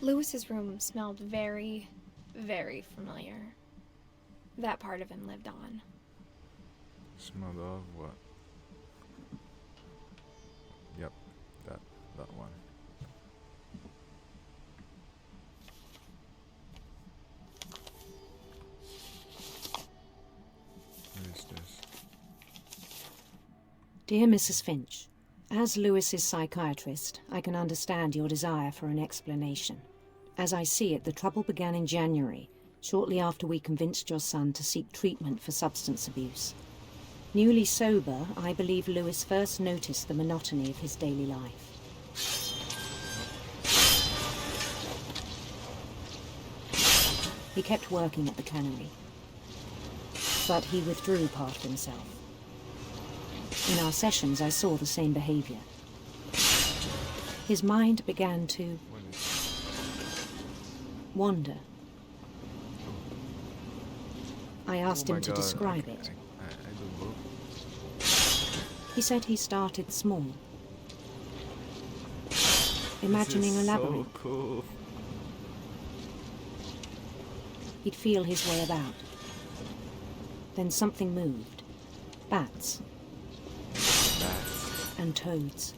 Lewis's room smelled very, very familiar. That part of him lived on. Smelled of what? Yep, that one. What is this? Dear Mrs. Finch, as Lewis's psychiatrist, I can understand your desire for an explanation. As I see it, the trouble began in January, shortly after we convinced your son to seek treatment for substance abuse. Newly sober, I believe Lewis first noticed the monotony of his daily life. He kept working at the cannery, but he withdrew part of himself. In our sessions, I saw the same behavior. His mind began to wander. I asked him to describe it. I do both. He said he started small, imagining a labyrinth. So cool. He'd feel his way about. Then something moved. Bats. And toads.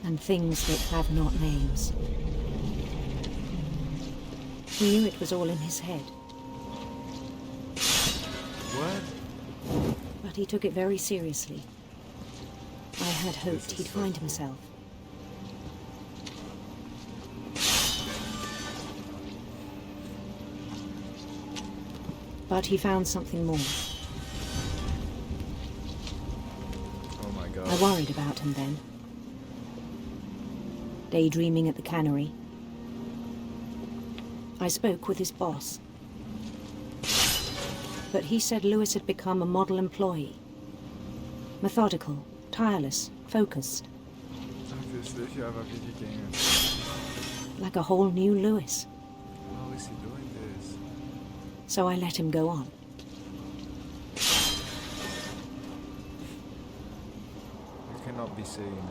And things that have not names. He knew it was all in his head. What? But he took it very seriously. I had hoped he'd find himself. But he found something more. Oh my god. I worried about him then. Daydreaming at the cannery. I spoke with his boss. But he said Lewis had become a model employee. Methodical, tireless, focused. Like a whole new Lewis. How is he doing this? So I let him go on. You cannot be saying.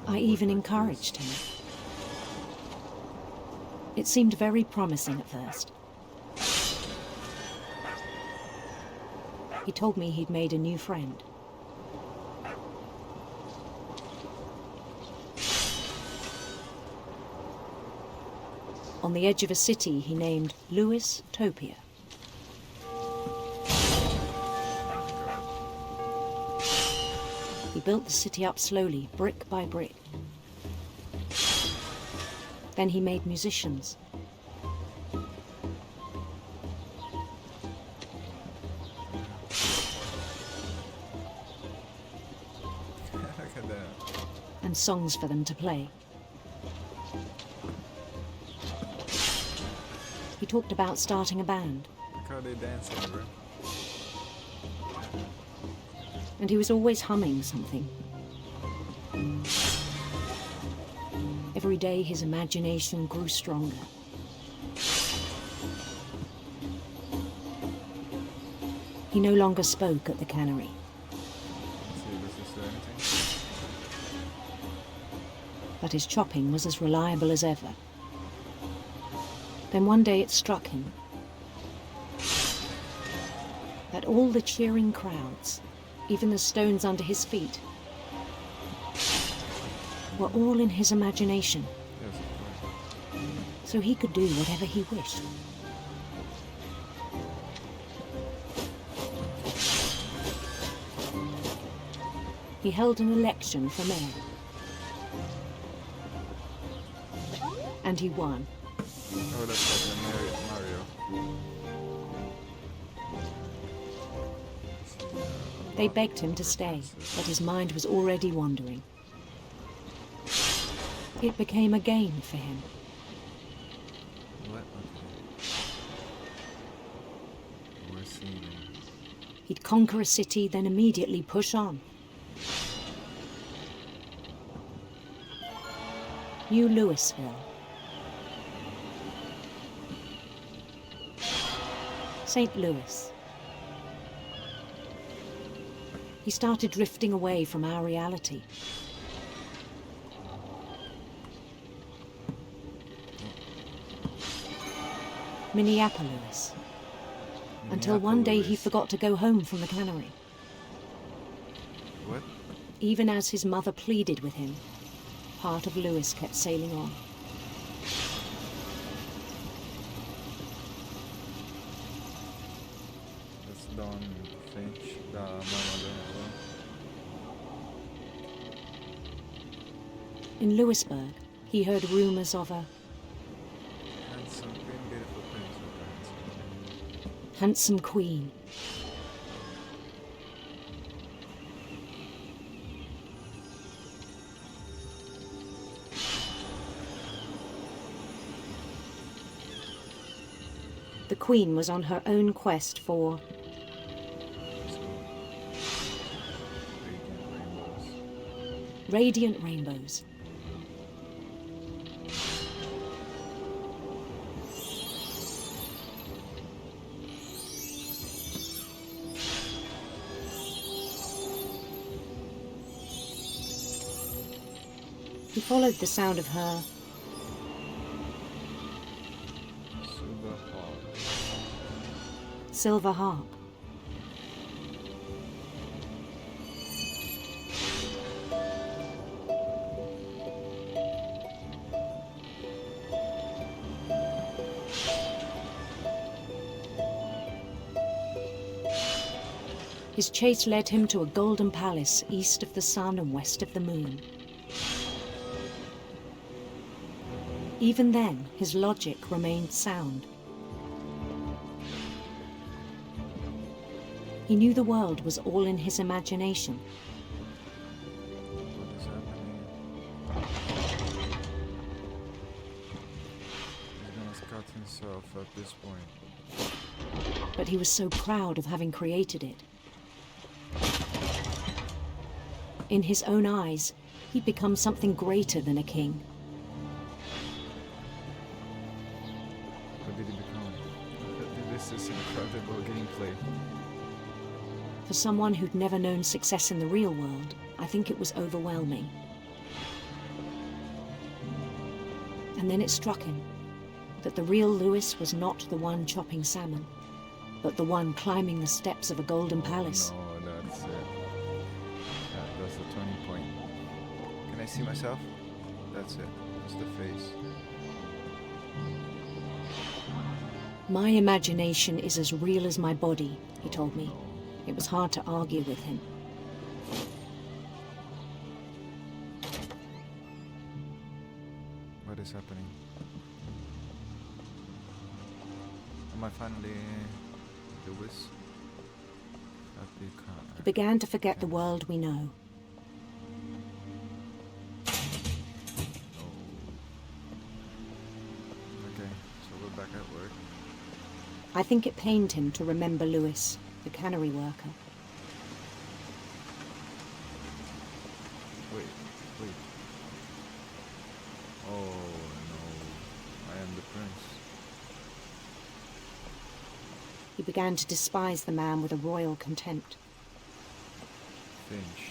I even encouraged him. It seemed very promising at first. He told me he'd made a new friend. On the edge of a city he named Lewis Topia. He built the city up slowly, brick by brick. Then he made musicians. Look at that. And songs for them to play. He talked about starting a band. Look how they dancing, bro. And he was always humming something. Every day his imagination grew stronger. He no longer spoke at the cannery. But his chopping was as reliable as ever. Then one day it struck him that all the cheering crowds, even the stones under his feet, were all in his imagination. So he could do whatever he wished. He held an election for mayor. And he won. Oh, that's like a Mario. They begged him to stay, but his mind was already wandering. It became a game for him. What? Okay. We're seeing. He'd conquer a city, then immediately push on. New Louisville. St. Louis. He started drifting away from our reality. Minneapolis. Until one day he forgot to go home from the cannery. What? Even as his mother pleaded with him, part of Lewis kept sailing on. That's Dawn Finch, the mama. In Lewisburg, he heard rumors of a Handsome, beautiful prince. handsome queen. The queen was on her own quest for radiant rainbows. He followed the sound of her silver harp. His chase led him to a golden palace east of the sun and west of the moon. Even then, his logic remained sound. He knew the world was all in his imagination. What is happening? He's gonna scut himself at this point. But he was so proud of having created it. In his own eyes, he'd become something greater than a king. What did he become? This is incredible gameplay. For someone who'd never known success in the real world, I think it was overwhelming. And then it struck him that the real Lewis was not the one chopping salmon, but the one climbing the steps of a golden palace. No, that's it. That's the turning point. Can I see myself? That's it. That's the face. My imagination is as real as my body, he told me. It was hard to argue with him. What is happening? Am I finally Lewis? He began to forget the world we know. Okay, so we're back at work. I think it pained him to remember Lewis, the cannery worker. Wait. Oh no, I am the prince. He began to despise the man with a royal contempt. Finch.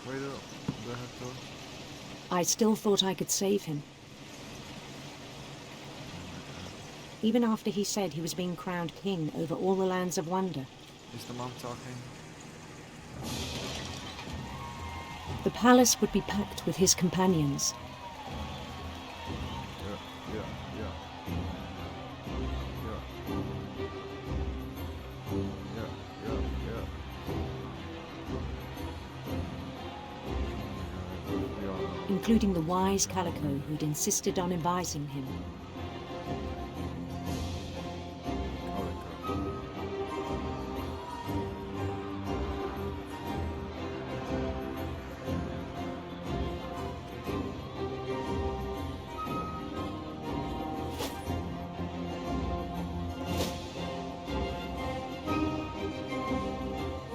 Wait, do I have to? I still thought I could save him. Even after he said he was being crowned king over all the lands of wonder. Is the mom talking? The palace would be packed with his companions. Yeah. Including the wise Calico who'd insisted on advising him.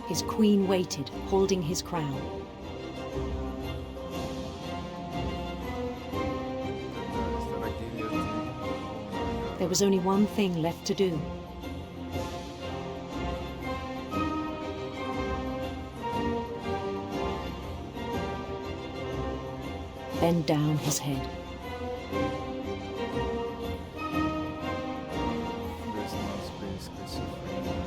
His queen waited, holding his crown. There was only one thing left to do. Bend down his head. This must be schizophrenia.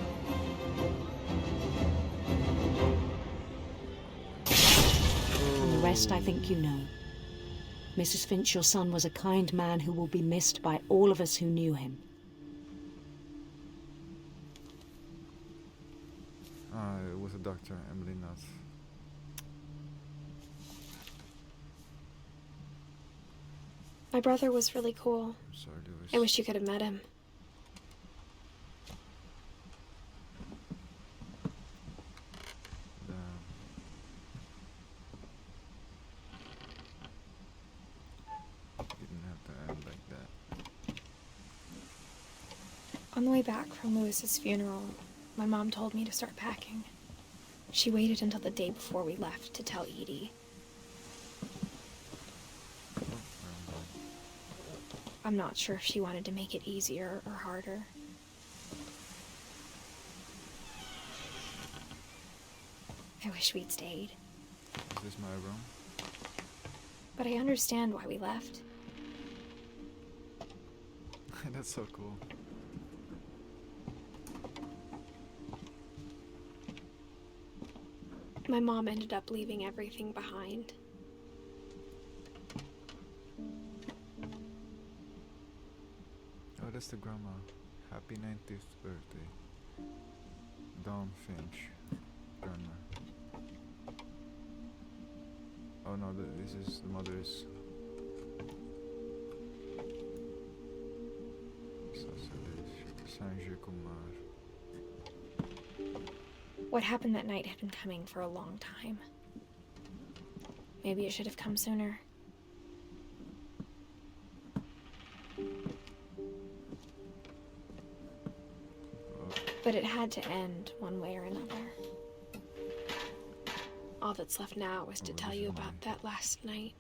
And the rest I think you know. Mrs. Finch, your son was a kind man who will be missed by all of us who knew him. It was a doctor, Emily Nuth. My brother was really cool. I'm sorry, Lewis. I wish you could have met him. Didn't have to end like that. On the way back from Lewis's funeral, my mom told me to start packing. She waited until the day before we left to tell Edie. I'm not sure if she wanted to make it easier or harder. I wish we'd stayed. Is this my room? But I understand why we left. That's so cool. My mom ended up leaving everything behind. Oh, that's the grandma. Happy 90th birthday. Dawn Finch. Grandma. Oh no, this is the mother's. Sanjay Kumar. What happened that night had been coming for a long time. Maybe it should have come sooner. But it had to end one way or another. All that's left now is to tell you about that last night.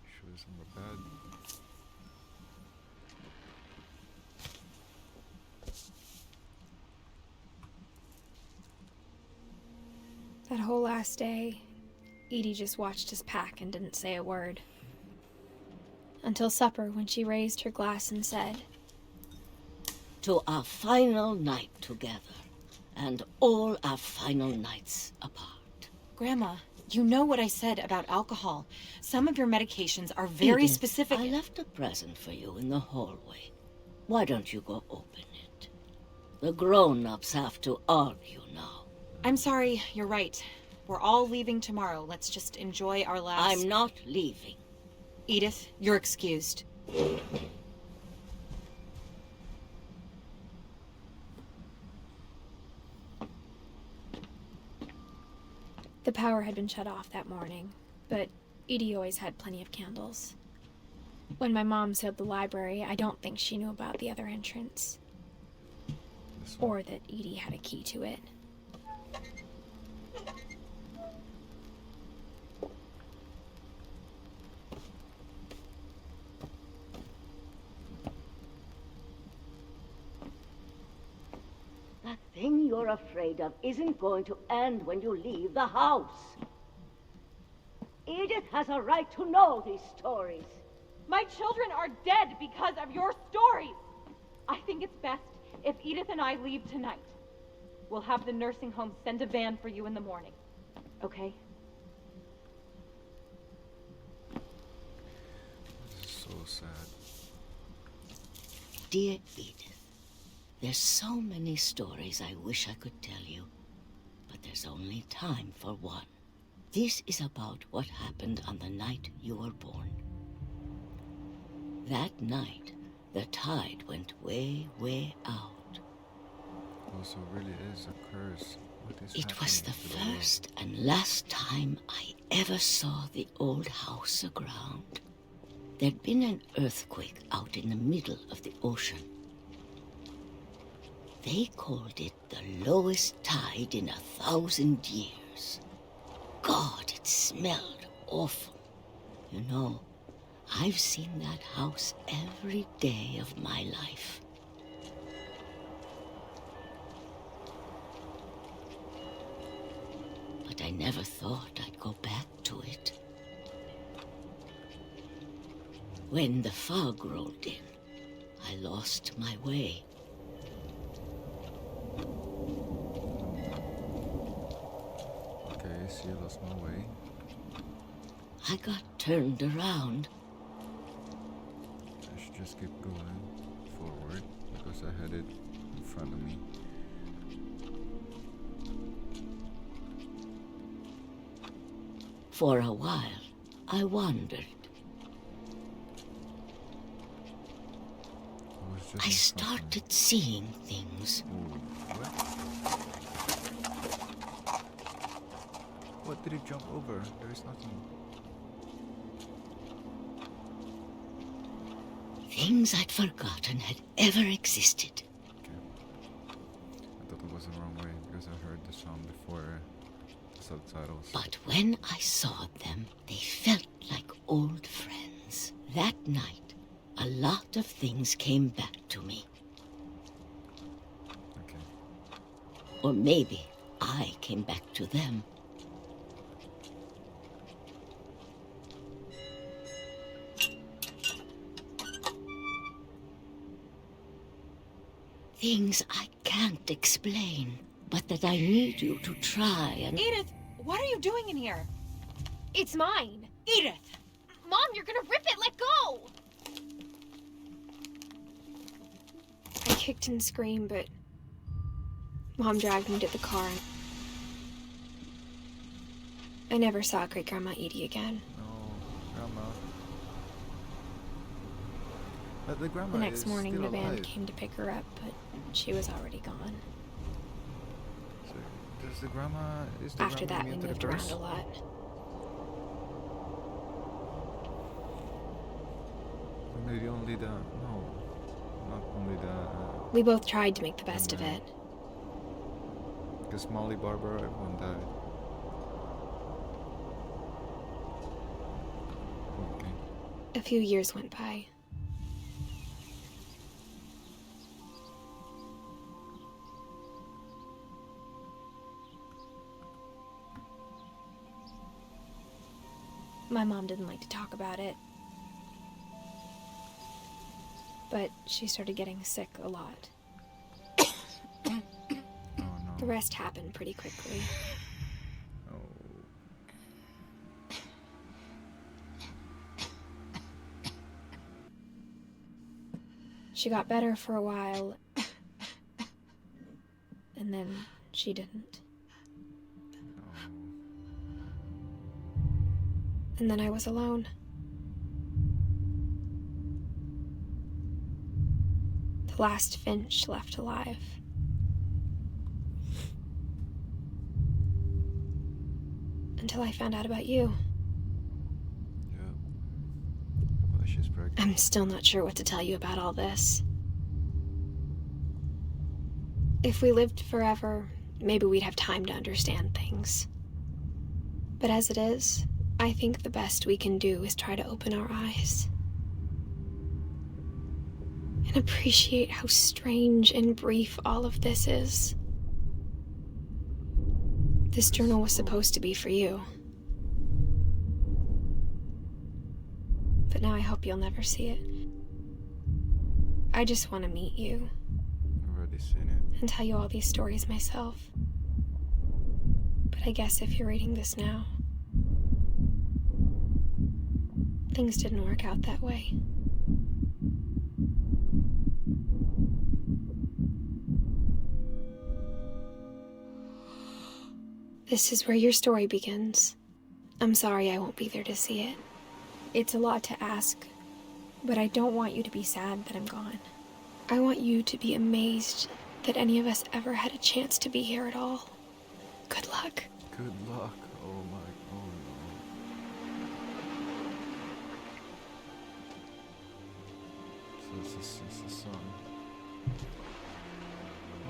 She was on the bed. That whole last day, Edie just watched us pack and didn't say a word. Until supper, when she raised her glass and said, "To our final night together, and all our final nights apart." Grandma, you know what I said about alcohol. Some of your medications are very Edith, specific. I left a present for you in the hallway. Why don't you go open it? The grown-ups have to argue now. I'm sorry, you're right. We're all leaving tomorrow. Let's just enjoy our last... I'm not leaving. Edith, you're excused. The power had been shut off that morning, but Edie always had plenty of candles. When my mom sealed the library, I don't think she knew about the other entrance. Or that Edie had a key to it. That thing you're afraid of isn't going to end when you leave the house. Edith has a right to know these stories. My children are dead because of your stories. I think it's best if Edith and I leave tonight. We'll have the nursing home send a van for you in the morning. Okay? This is so sad. Dear Edith, there's so many stories I wish I could tell you, but there's only time for one. This is about what happened on the night you were born. That night, the tide went way, way out. Also, really is a curse. What is It was the happening to the world? first and last time I ever saw the old house aground. There'd been an earthquake out in the middle of the ocean. They called it the lowest tide in 1,000 years. God God, it smelled awful. You know, I've seen that house every day of my life. But I never thought I'd go back to it. When the fog rolled in, I lost my way. Okay, so you lost my way. I got turned around. I should just keep going forward because I had it in front of me. For a while, I wandered. I started seeing things. What did it jump over? There is nothing. Things I'd forgotten had ever existed. I thought it was the wrong way because I heard the song before the subtitles. But when I saw them, they felt like old friends. That night, a lot of things came back to me. Okay. Or maybe I came back to them. Things I can't explain, but that I need you to try and... Edith, what are you doing in here? It's mine. Edith! Mom, you're gonna rip it! Let go! I kicked and screamed, but Mom dragged me to the car. I never saw Great-Grandma Edie again. No, Grandma. But the grandma The next is morning, still the van alive. came to pick her up, but she was already gone. So, does the grandma... Is the After grandma that, we immune to moved the around curse? a lot. Or maybe only the... No. Not only the... We both tried to make the best of it. Because Molly, Barbara, everyone died. Okay. A few years went by. My mom didn't like to talk about it. But she started getting sick a lot. The rest happened pretty quickly. She got better for a while, and then she didn't. And then I was alone. The last Finch left alive. Until I found out about you. Well, she's pregnant. I'm still not sure what to tell you about all this. If we lived forever, maybe we'd have time to understand things. But as it is, I think the best we can do is try to open our eyes. And appreciate how strange and brief all of this is. This journal was supposed to be for you. But now I hope you'll never see it. I just want to meet you. I've already seen it. And tell you all these stories myself. But I guess if you're reading this now, things didn't work out that way. This is where your story begins. I'm sorry I won't be there to see it. It's a lot to ask, but I don't want you to be sad that I'm gone. I want you to be amazed that any of us ever had a chance to be here at all. Good luck. Good luck. Oh my... Oh no. So this is the song.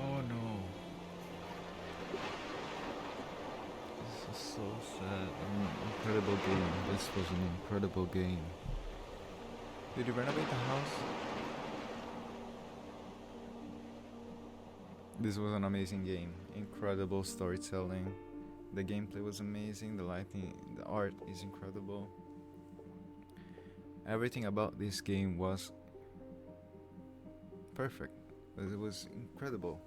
Oh no. This is so sad. Incredible game. This was an incredible game. Did you renovate the house? This was an amazing game. Incredible storytelling. The gameplay was amazing. The lighting, the art is incredible. Everything about this game was perfect. It was incredible.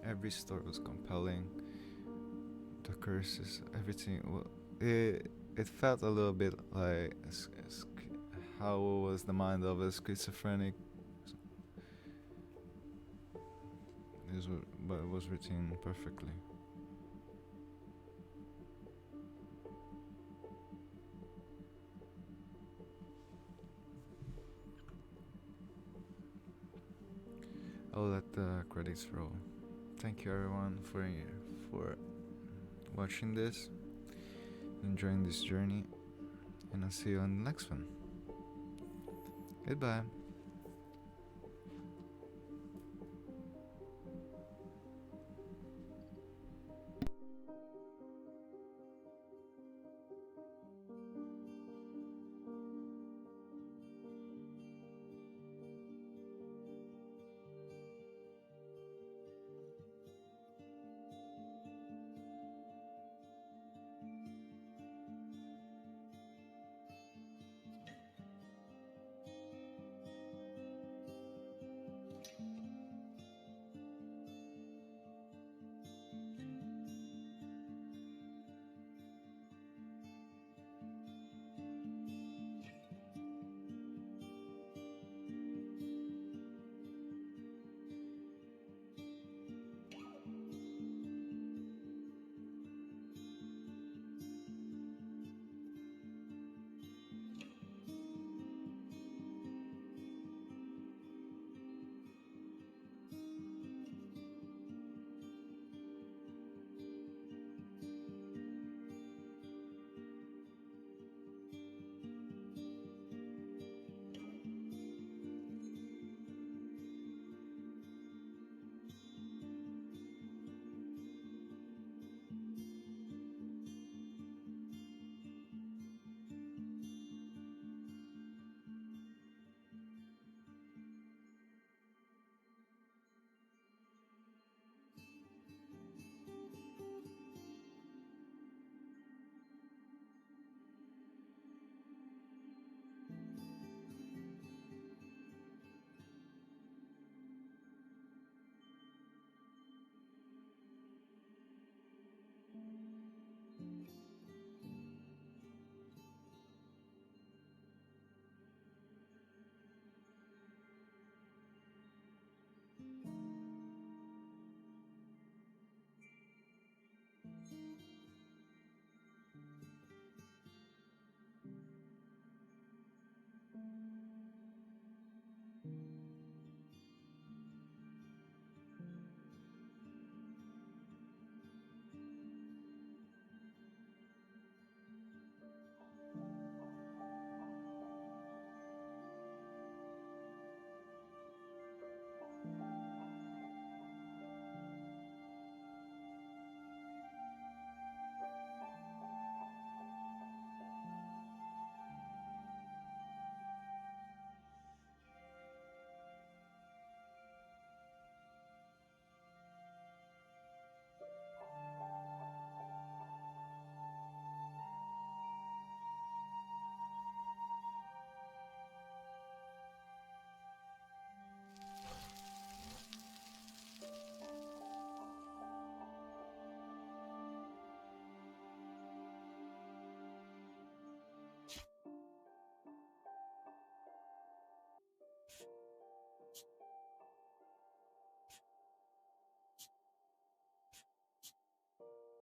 Every story was compelling. The curses, everything. It felt a little bit like how was the mind of a schizophrenic. But it was written perfectly. I'll let the credits roll. Thank you everyone for watching this, enjoying this journey, and I'll see you on the next one. Goodbye.